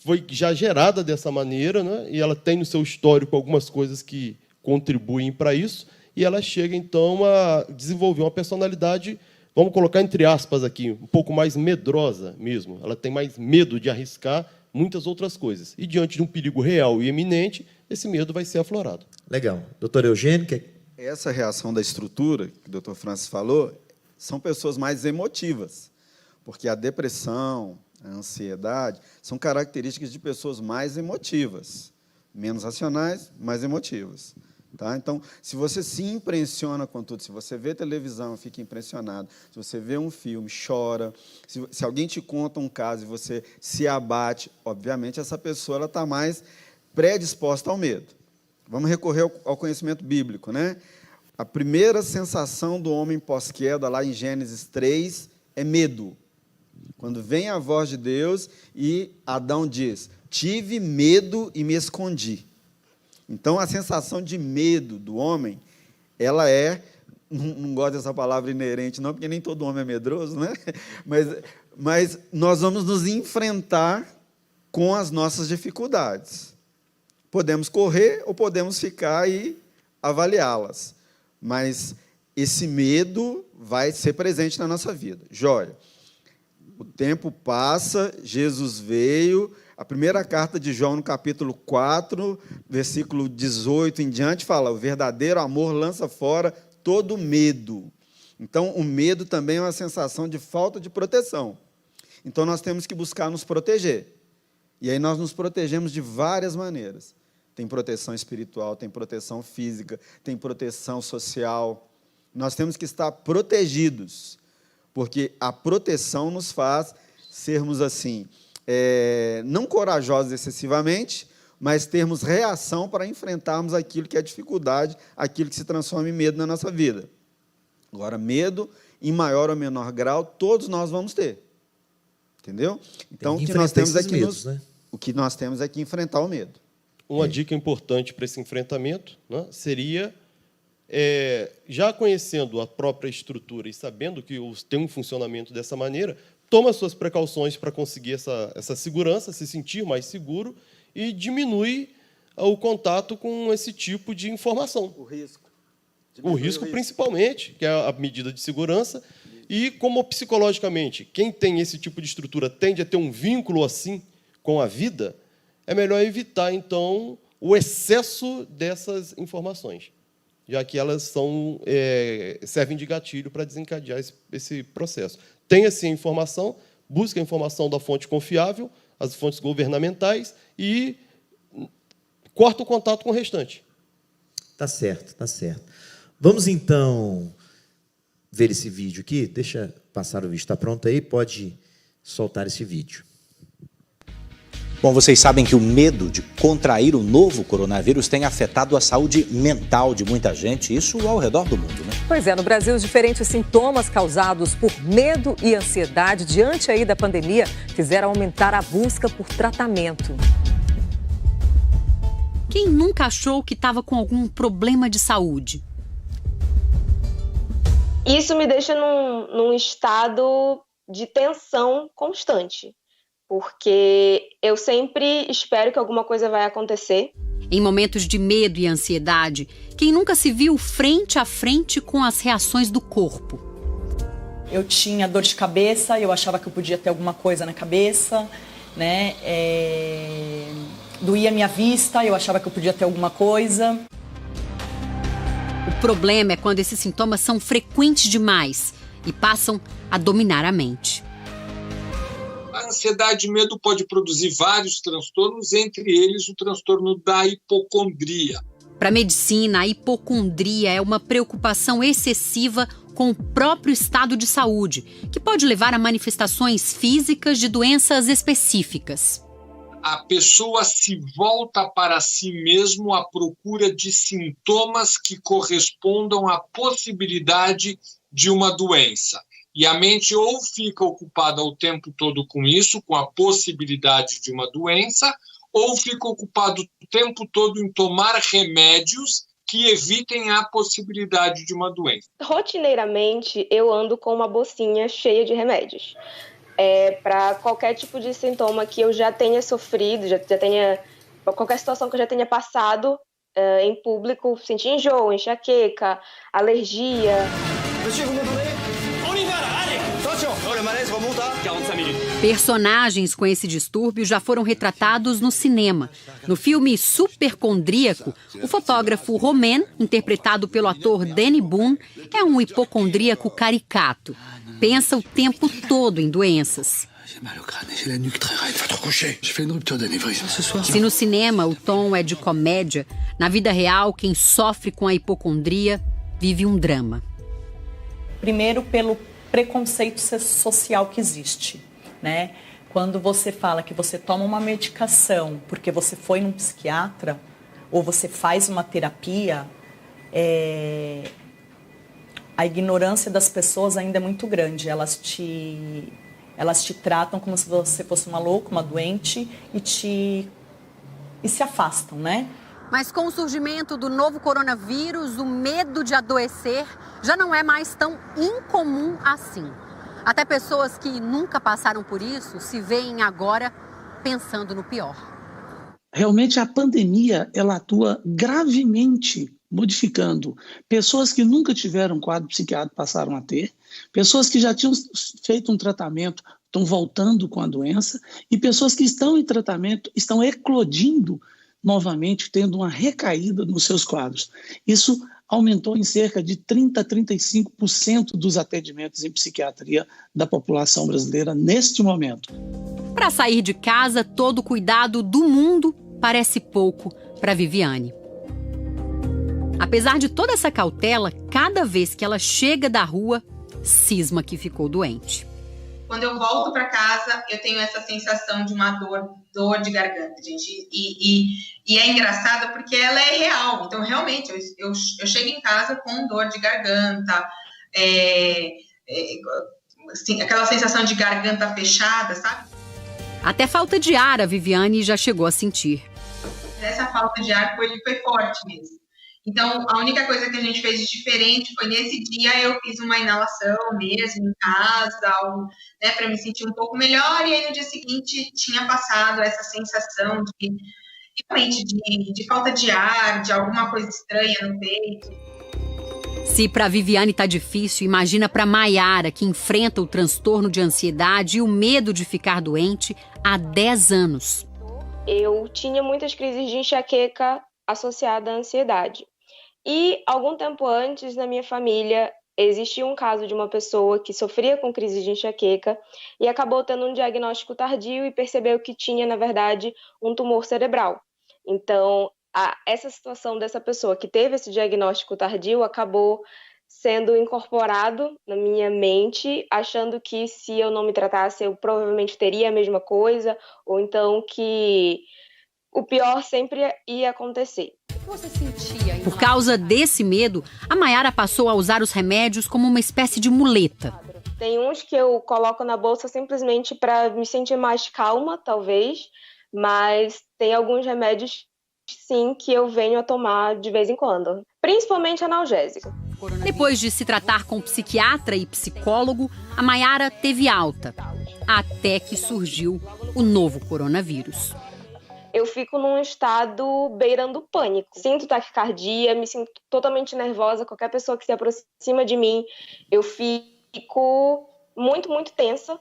foi já gerada dessa maneira, né, e ela tem no seu histórico algumas coisas que contribuem para isso, e ela chega, então, a desenvolver uma personalidade, vamos colocar entre aspas aqui, um pouco mais medrosa mesmo. Ela tem mais medo de arriscar muitas outras coisas. E, diante de um perigo real e eminente, esse medo vai ser aflorado. Legal. Doutor Eugênio, Essa reação da estrutura, que o doutor Francis falou, são pessoas mais emotivas, porque a depressão, a ansiedade, são características de pessoas mais emotivas, menos racionais, mais emotivas. Tá? Então, se você se impressiona com tudo, se você vê televisão, fica impressionado, se você vê um filme, chora, se alguém te conta um caso e você se abate, obviamente, essa pessoa está mais predisposta ao medo. Vamos recorrer ao conhecimento bíblico, né? A primeira sensação do homem pós-queda, lá em Gênesis 3, é medo. Quando vem a voz de Deus e Adão diz, tive medo e me escondi. Então, a sensação de medo do homem, ela não gosto dessa palavra inerente, não, porque nem todo homem é medroso, né? Mas nós vamos nos enfrentar com as nossas dificuldades. Podemos correr ou podemos ficar e avaliá-las. Mas esse medo vai ser presente na nossa vida. Jóia, o tempo passa, Jesus veio... A primeira carta de João, no capítulo 4, versículo 18 em diante, fala, o verdadeiro amor lança fora todo medo. Então, o medo também é uma sensação de falta de proteção. Então, nós temos que buscar nos proteger. E aí nós nos protegemos de várias maneiras. Tem proteção espiritual, tem proteção física, tem proteção social. Nós temos que estar protegidos, porque a proteção nos faz sermos assim... não corajosos excessivamente, mas termos reação para enfrentarmos aquilo que é dificuldade, aquilo que se transforma em medo na nossa vida. Agora, medo, em maior ou menor grau, todos nós vamos ter. Entendeu? Então, o que nós temos é que enfrentar o medo. uma dica importante para esse enfrentamento, né, seria, já conhecendo a própria estrutura e sabendo que tem um funcionamento dessa maneira, toma suas precauções para conseguir essa segurança, se sentir mais seguro e diminui o contato com esse tipo de informação. O risco principalmente, que é a medida de segurança. E como psicologicamente, quem tem esse tipo de estrutura tende a ter um vínculo assim com a vida, é melhor evitar, então, o excesso dessas informações, já que elas servem de gatilho para desencadear esse processo. Tenha, sim, a informação, busque a informação da fonte confiável, as fontes governamentais, e corta o contato com o restante. Tá certo, tá certo. Vamos, então, ver esse vídeo aqui. Deixa passar o vídeo. Está pronto aí? Pode soltar esse vídeo. Bom, vocês sabem que o medo de contrair o novo coronavírus tem afetado a saúde mental de muita gente, isso ao redor do mundo, né? Pois é, no Brasil, os diferentes sintomas causados por medo e ansiedade diante aí da pandemia fizeram aumentar a busca por tratamento. Quem nunca achou que estava com algum problema de saúde? Isso me deixa num estado de tensão constante, porque eu sempre espero que alguma coisa vai acontecer. Em momentos de medo e ansiedade, quem nunca se viu frente a frente com as reações do corpo? Eu tinha dor de cabeça, eu achava que eu podia ter alguma coisa na cabeça, né? Doía minha vista, eu achava que eu podia ter alguma coisa. O problema é quando esses sintomas são frequentes demais e passam a dominar a mente. A ansiedade e medo pode produzir vários transtornos, entre eles o transtorno da hipocondria. Para a medicina, a hipocondria é uma preocupação excessiva com o próprio estado de saúde, que pode levar a manifestações físicas de doenças específicas. A pessoa se volta para si mesmo à procura de sintomas que correspondam à possibilidade de uma doença. E a mente ou fica ocupada o tempo todo com isso, com a possibilidade de uma doença, ou fica ocupado o tempo todo em tomar remédios que evitem a possibilidade de uma doença. Rotineiramente, eu ando com uma bolsinha cheia de remédios. Para qualquer tipo de sintoma que eu já tenha sofrido, já tenha qualquer situação que eu já tenha passado em público, sentir enjoo, enxaqueca, alergia. Personagens com esse distúrbio já foram retratados no cinema. No filme Supercondríaco, o fotógrafo Romain, interpretado pelo ator Danny Boone, é um hipocondríaco caricato. Pensa o tempo todo em doenças. Se no cinema o tom é de comédia, na vida real quem sofre com a hipocondria vive um drama. Primeiro, pelo preconceito social que existe, né? Quando você fala que você toma uma medicação porque você foi num psiquiatra ou você faz uma terapia, a ignorância das pessoas ainda é muito grande. Elas te tratam como se você fosse uma louca, uma doente e se afastam, né? Mas com o surgimento do novo coronavírus, o medo de adoecer já não é mais tão incomum assim. Até pessoas que nunca passaram por isso se veem agora pensando no pior. Realmente a pandemia, ela atua gravemente modificando. Pessoas que nunca tiveram quadro psiquiátrico passaram a ter, pessoas que já tinham feito um tratamento estão voltando com a doença e pessoas que estão em tratamento estão eclodindo novamente, tendo uma recaída nos seus quadros. Isso aumentou em cerca de 30% a 35% dos atendimentos em psiquiatria da população brasileira neste momento. Para sair de casa, todo o cuidado do mundo parece pouco para Viviane. Apesar de toda essa cautela, cada vez que ela chega da rua, cisma que ficou doente. Quando eu volto para casa, eu tenho essa sensação de uma dor de garganta, gente. E é engraçado porque ela é real. Então, realmente, eu chego em casa com dor de garganta, assim, aquela sensação de garganta fechada, sabe? Até falta de ar a Viviane já chegou a sentir. essa falta de ar foi forte mesmo. Então, a única coisa que a gente fez de diferente foi, nesse dia, eu fiz uma inalação mesmo, em casa, né, para me sentir um pouco melhor, e aí no dia seguinte tinha passado essa sensação realmente de falta de ar, de alguma coisa estranha no peito. Se para Viviane tá difícil, imagina para Maiara, que enfrenta o transtorno de ansiedade e o medo de ficar doente há 10 anos. Eu tinha muitas crises de enxaqueca associada à ansiedade. E algum tempo antes, na minha família, existia um caso de uma pessoa que sofria com crise de enxaqueca e acabou tendo um diagnóstico tardio e percebeu que tinha, na verdade, um tumor cerebral. Então, essa situação dessa pessoa que teve esse diagnóstico tardio acabou sendo incorporado na minha mente, achando que se eu não me tratasse, eu provavelmente teria a mesma coisa, ou então que o pior sempre ia acontecer. Por causa desse medo, a Maiara passou a usar os remédios como uma espécie de muleta. Tem uns que eu coloco na bolsa simplesmente para me sentir mais calma, talvez, mas tem alguns remédios, sim, que eu venho a tomar de vez em quando, principalmente analgésico. Depois de se tratar com psiquiatra e psicólogo, a Maiara teve alta, até que surgiu o novo coronavírus. Eu fico num estado beirando pânico. Sinto taquicardia, me sinto totalmente nervosa. Qualquer pessoa que se aproxima de mim, eu fico muito, muito tensa.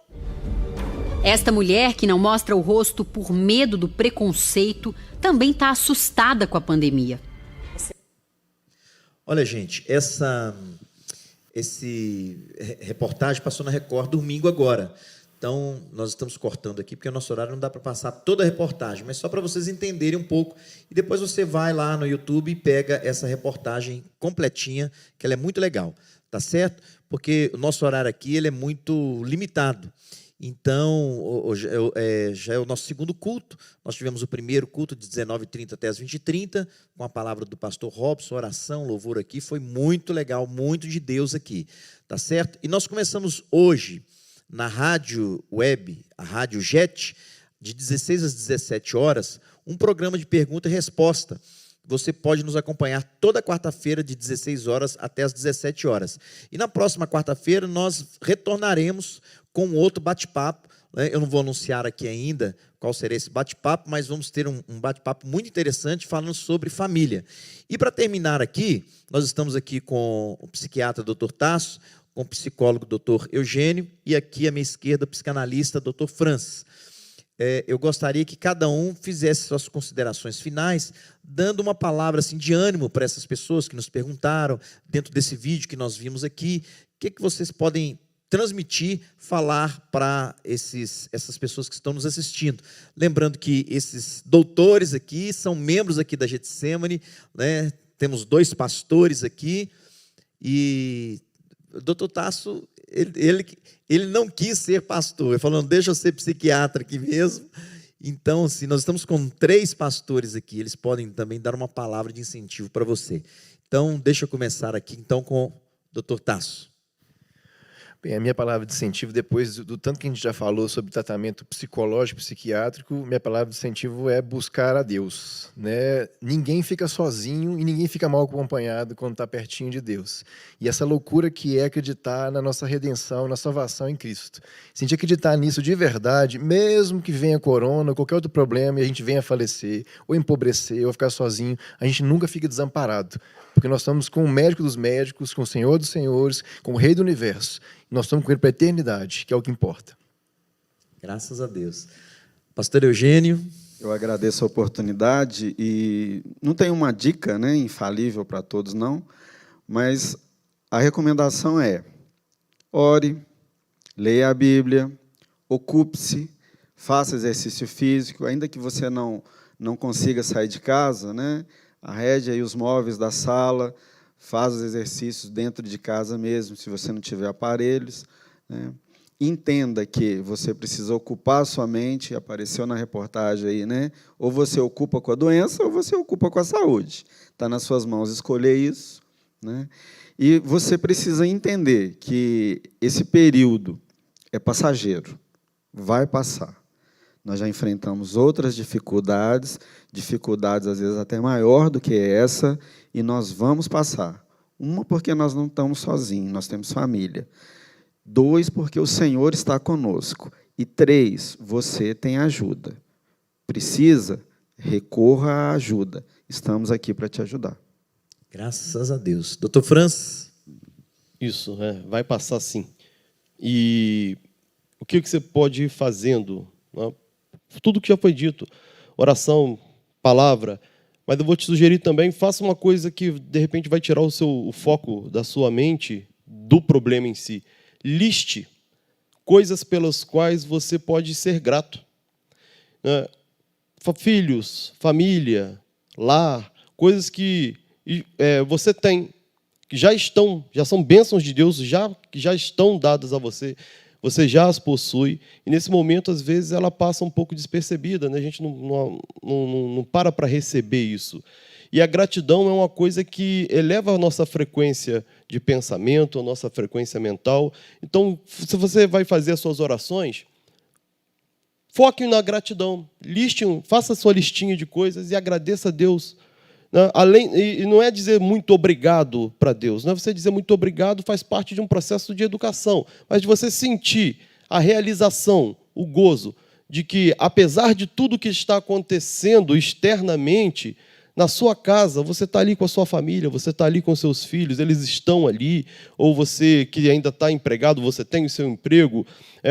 Esta mulher, que não mostra o rosto por medo do preconceito, também está assustada com a pandemia. Olha, gente, essa reportagem passou na Record domingo agora. Então, nós estamos cortando aqui, porque o nosso horário não dá para passar toda a reportagem, mas só para vocês entenderem um pouco. E depois você vai lá no YouTube e pega essa reportagem completinha, que ela é muito legal, tá certo? Porque o nosso horário aqui ele é muito limitado. Então, já é o nosso segundo culto. Nós tivemos o primeiro culto de 19h30 até as 20h30, com a palavra do pastor Robson, oração, louvor aqui. Foi muito legal, muito de Deus aqui, tá certo? E nós começamos hoje, na rádio web, a Rádio JET, de 16 às 17 horas, um programa de pergunta e resposta. Você pode nos acompanhar toda quarta-feira, de 16 horas até as 17 horas. E na próxima quarta-feira, nós retornaremos com outro bate-papo. Eu não vou anunciar aqui ainda qual será esse bate-papo, mas vamos ter um bate-papo muito interessante falando sobre família. E para terminar aqui, nós estamos aqui com o psiquiatra Dr. Tasso, com o psicólogo Dr. Eugênio, e aqui à minha esquerda, o psicanalista Dr. Francis. Eu gostaria que cada um fizesse suas considerações finais, dando uma palavra assim, de ânimo para essas pessoas que nos perguntaram, dentro desse vídeo que nós vimos aqui. O que vocês podem transmitir, falar para essas pessoas que estão nos assistindo? Lembrando que esses doutores aqui são membros aqui da Getsemane, né? Temos 2 pastores aqui, e o doutor Tasso, ele não quis ser pastor, ele falou, deixa eu ser psiquiatra aqui mesmo. Então, assim, nós estamos com 3 pastores aqui, eles podem também dar uma palavra de incentivo para você. Então, deixa eu começar aqui então com o doutor Tasso. Bem, a minha palavra de incentivo, depois do tanto que a gente já falou sobre tratamento psicológico, psiquiátrico, minha palavra de incentivo é buscar a Deus, né? Ninguém fica sozinho e ninguém fica mal acompanhado quando está pertinho de Deus. E essa loucura que é acreditar na nossa redenção, na salvação em Cristo. Se a gente acreditar nisso de verdade, mesmo que venha corona ou qualquer outro problema e a gente venha a falecer, ou empobrecer, ou ficar sozinho, a gente nunca fica desamparado. Porque nós estamos com o médico dos médicos, com o Senhor dos senhores, com o Rei do Universo. Nós estamos com ele para a eternidade, que é o que importa. Graças a Deus. Pastor Eugênio. Eu agradeço a oportunidade e não tem uma dica, né, infalível para todos, não, mas a recomendação é: ore, leia a Bíblia, ocupe-se, faça exercício físico, ainda que você não consiga sair de casa, né, arrede aí os móveis da sala, faz os exercícios dentro de casa mesmo, se você não tiver aparelhos, né? Entenda que você precisa ocupar a sua mente, apareceu na reportagem aí, né? Ou você ocupa com a doença, ou você ocupa com a saúde. Está nas suas mãos escolher isso, né? E você precisa entender que esse período é passageiro, vai passar. Nós já enfrentamos outras dificuldades às vezes até maior do que essa, e nós vamos passar. Uma, porque nós não estamos sozinhos, nós temos família. 2, porque o Senhor está conosco. E 3, você tem ajuda. Precisa? Recorra à ajuda. Estamos aqui para te ajudar. Graças a Deus. Doutor Franz? Isso, vai passar sim. E o que você pode ir fazendo? Né? Tudo que já foi dito, oração, palavra, mas eu vou te sugerir também, faça uma coisa que, de repente, vai tirar o foco da sua mente do problema em si. Liste coisas pelas quais você pode ser grato. Né? Filhos, família, lar, coisas que você tem, que já são bênçãos de Deus, que já estão dadas a você. Você já as possui, e nesse momento, às vezes, ela passa um pouco despercebida, né? A gente não para receber isso. E a gratidão é uma coisa que eleva a nossa frequência de pensamento, a nossa frequência mental. Então, se você vai fazer as suas orações, foque na gratidão, faça a sua listinha de coisas e agradeça a Deus. E não é dizer muito obrigado para Deus. Não é você dizer muito obrigado, faz parte de um processo de educação. Mas de você sentir a realização, o gozo, de que, apesar de tudo que está acontecendo externamente, na sua casa, você está ali com a sua família, você está ali com seus filhos, eles estão ali, ou você que ainda está empregado, você tem o seu emprego,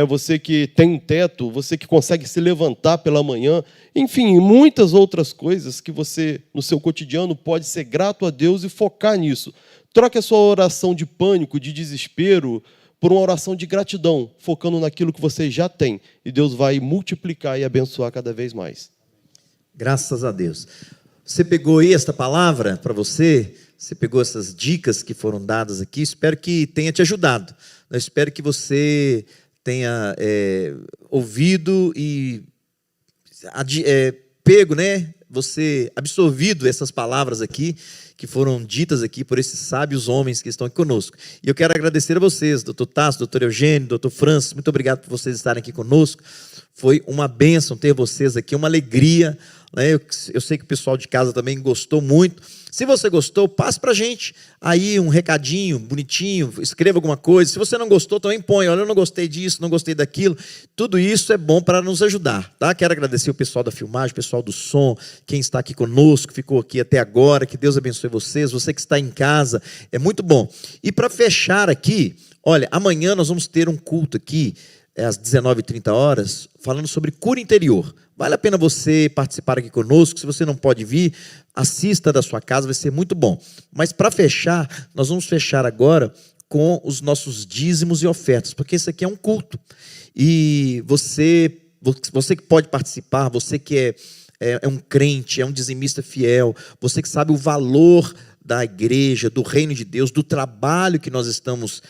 você que tem um teto, você que consegue se levantar pela manhã, enfim, muitas outras coisas que você, no seu cotidiano, pode ser grato a Deus e focar nisso. Troque a sua oração de pânico, de desespero, por uma oração de gratidão, focando naquilo que você já tem, e Deus vai multiplicar e abençoar cada vez mais. Graças a Deus. Você pegou aí esta palavra para você pegou essas dicas que foram dadas aqui, espero que tenha te ajudado. Eu espero que você tenha ouvido e pego, né? Você absorvido essas palavras aqui, que foram ditas aqui por esses sábios homens que estão aqui conosco. E eu quero agradecer a vocês, doutor Tasso, doutor Eugênio, doutor Francis, muito obrigado por vocês estarem aqui conosco. Foi uma bênção ter vocês aqui, uma alegria. Eu sei que o pessoal de casa também gostou muito. Se você gostou, passe para a gente aí um recadinho bonitinho, escreva alguma coisa. Se você não gostou, também põe, olha, eu não gostei disso, não gostei daquilo. Tudo isso é bom para nos ajudar, tá? Quero agradecer o pessoal da filmagem, o pessoal do som, quem está aqui conosco, ficou aqui até agora, que Deus abençoe vocês, você que está em casa, é muito bom. E para fechar aqui, olha, amanhã nós vamos ter um culto aqui, às 19h30, falando sobre cura interior. Vale a pena você participar aqui conosco. Se você não pode vir, assista da sua casa, vai ser muito bom. Mas para fechar, nós vamos fechar agora com os nossos dízimos e ofertas, porque isso aqui é um culto. E você que pode participar, você que é um crente, é um dizimista fiel, você que sabe o valor da igreja, do reino de Deus, do trabalho que nós estamos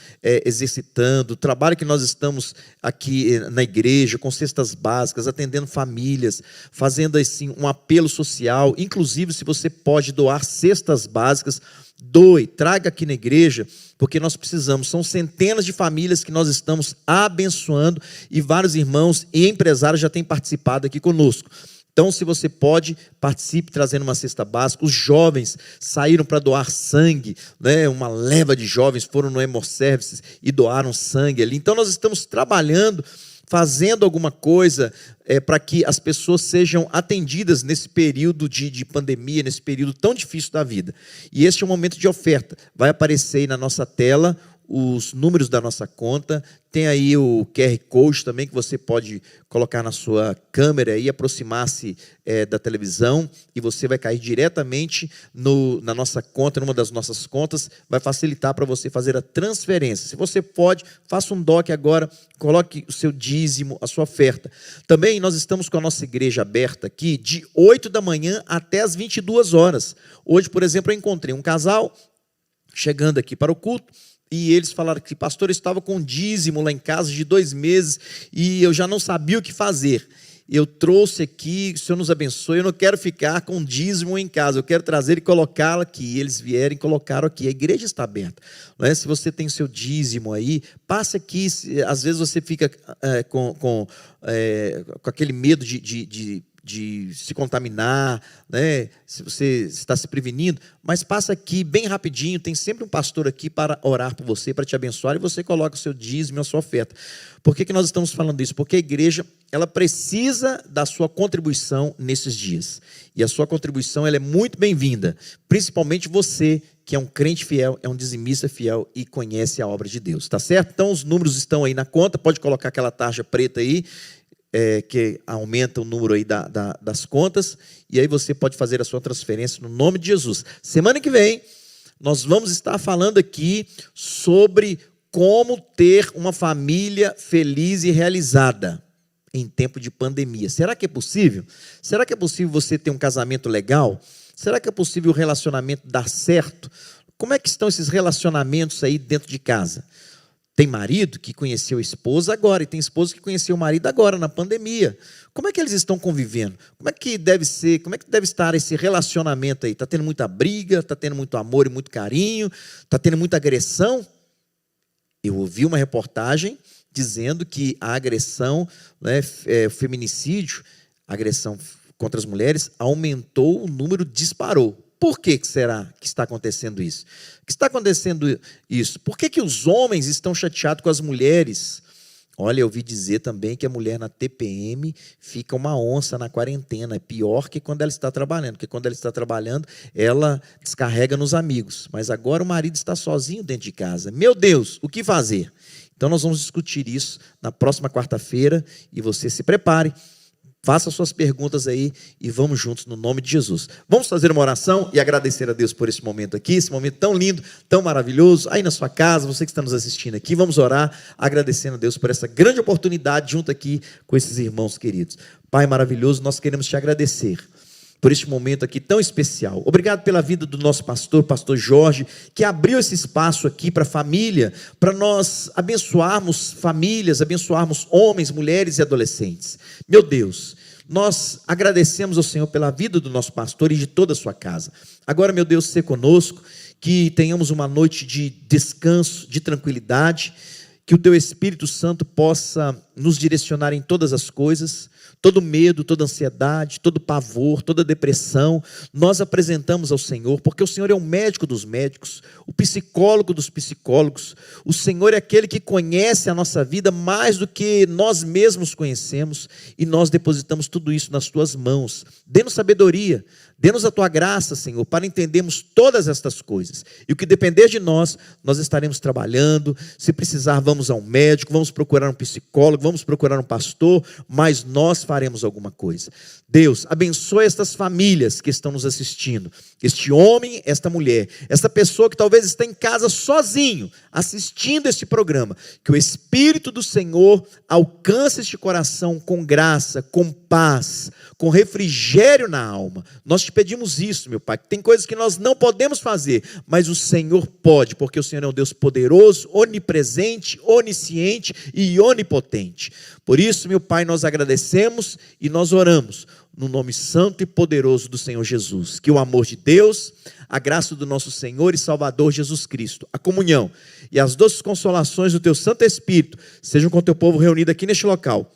exercitando, do trabalho que nós estamos aqui na igreja, com cestas básicas, atendendo famílias, fazendo assim, um apelo social. Inclusive, se você pode doar cestas básicas, doe, traga aqui na igreja, porque nós precisamos. São centenas de famílias que nós estamos abençoando e vários irmãos e empresários já têm participado aqui conosco. Então, se você pode, participe trazendo uma cesta básica. Os jovens saíram para doar sangue, né? Uma leva de jovens foram no Hemosservices e doaram sangue ali. Então, nós estamos trabalhando, fazendo alguma coisa para que as pessoas sejam atendidas nesse período de pandemia, nesse período tão difícil da vida. E este é um momento de oferta. Vai aparecer aí na nossa tela os números da nossa conta, tem aí o QR Code também que você pode colocar na sua câmera e aproximar-se da televisão, e você vai cair diretamente na nossa conta, numa das nossas contas, vai facilitar para você fazer a transferência. Se você pode, faça um DOC agora, coloque o seu dízimo, a sua oferta. Também nós estamos com a nossa igreja aberta aqui, de 8 da manhã até as 22 horas. Hoje, por exemplo, eu encontrei um casal chegando aqui para o culto, e eles falaram que, pastor, eu estava com um dízimo lá em casa de 2 meses e eu já não sabia o que fazer. eu trouxe aqui, o Senhor nos abençoe, eu não quero ficar com dízimo em casa, eu quero trazer e colocá-lo aqui. Eles vieram e colocaram aqui, a igreja está aberta. Não é? Se você tem seu dízimo aí, passa aqui. Às vezes você fica com aquele medo de se contaminar, né? Se você está se prevenindo, mas passa aqui bem rapidinho, tem sempre um pastor aqui para orar por você, para te abençoar, e você coloca o seu dízimo e a sua oferta. Por que nós estamos falando isso? Porque a igreja, ela precisa da sua contribuição nesses dias, e a sua contribuição ela é muito bem-vinda, principalmente você que é um crente fiel, é um dizimista fiel e conhece a obra de Deus, tá certo? Então os números estão aí na conta, pode colocar aquela tarja preta aí, que aumenta o número aí das contas, e aí você pode fazer a sua transferência no nome de Jesus. Semana que vem, nós vamos estar falando aqui sobre como ter uma família feliz e realizada em tempo de pandemia. Será que é possível? Será que é possível você ter um casamento legal? Será que é possível o relacionamento dar certo? Como é que estão esses relacionamentos aí dentro de casa? Tem marido que conheceu a esposa agora, e tem esposa que conheceu o marido agora, na pandemia. Como é que eles estão convivendo? Como é que deve ser, como é que deve estar esse relacionamento aí? Está tendo muita briga, está tendo muito amor e muito carinho, está tendo muita agressão? Eu ouvi uma reportagem dizendo que a agressão, né, o feminicídio, a agressão contra as mulheres, aumentou, o número disparou. Por que será que está acontecendo isso? Que está acontecendo isso? Por que os homens estão chateados com as mulheres? Olha, eu ouvi dizer também que a mulher na TPM fica uma onça na quarentena. É pior que quando ela está trabalhando, porque quando ela está trabalhando, ela descarrega nos amigos. Mas agora o marido está sozinho dentro de casa. Meu Deus, o que fazer? Então nós vamos discutir isso na próxima quarta-feira, e você se prepare. Faça suas perguntas aí e vamos juntos no nome de Jesus. Vamos fazer uma oração e agradecer a Deus por esse momento aqui, esse momento tão lindo, tão maravilhoso. Aí na sua casa, você que está nos assistindo aqui, vamos orar agradecendo a Deus por essa grande oportunidade junto aqui com esses irmãos queridos. Pai maravilhoso, nós queremos te agradecer por este momento aqui tão especial. Obrigado pela vida do nosso pastor Jorge, que abriu esse espaço aqui para a família, para nós abençoarmos famílias, abençoarmos homens, mulheres e adolescentes. Meu Deus, nós agradecemos ao Senhor pela vida do nosso pastor e de toda a sua casa. Agora, meu Deus, seja conosco, que tenhamos uma noite de descanso, de tranquilidade, que o Teu Espírito Santo possa nos direcionar em todas as coisas. Todo medo, toda ansiedade, todo pavor, toda depressão, nós apresentamos ao Senhor, porque o Senhor é o médico dos médicos, o psicólogo dos psicólogos. O Senhor é aquele que conhece a nossa vida mais do que nós mesmos conhecemos, e nós depositamos tudo isso nas Tuas mãos. Dê-nos sabedoria, dê-nos a Tua graça, Senhor, para entendermos todas estas coisas. E o que depender de nós, nós estaremos trabalhando. Se precisar, vamos a um médico, vamos procurar um psicólogo, vamos procurar um pastor, mas nós faremos alguma coisa. Deus, abençoe estas famílias que estão nos assistindo, este homem, esta mulher, esta pessoa que talvez está em casa sozinho, assistindo este programa, que o Espírito do Senhor alcance este coração com graça, com paz, com refrigério na alma. Nós te pedimos isso, meu Pai, que tem coisas que nós não podemos fazer, mas o Senhor pode, porque o Senhor é um Deus poderoso, onipresente, onisciente e onipotente. Por isso, meu Pai, nós agradecemos e nós oramos no nome santo e poderoso do Senhor Jesus. Que o amor de Deus, a graça do nosso Senhor e Salvador Jesus Cristo, a comunhão e as doces consolações do Teu Santo Espírito sejam com o Teu povo reunido aqui neste local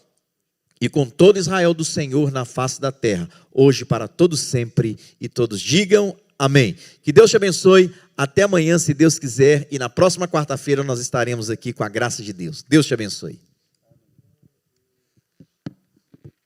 e com todo Israel do Senhor na face da terra, hoje para todos sempre, e todos digam amém. Que Deus te abençoe. Até amanhã, se Deus quiser, e na próxima quarta-feira nós estaremos aqui com a graça de Deus. Deus te abençoe.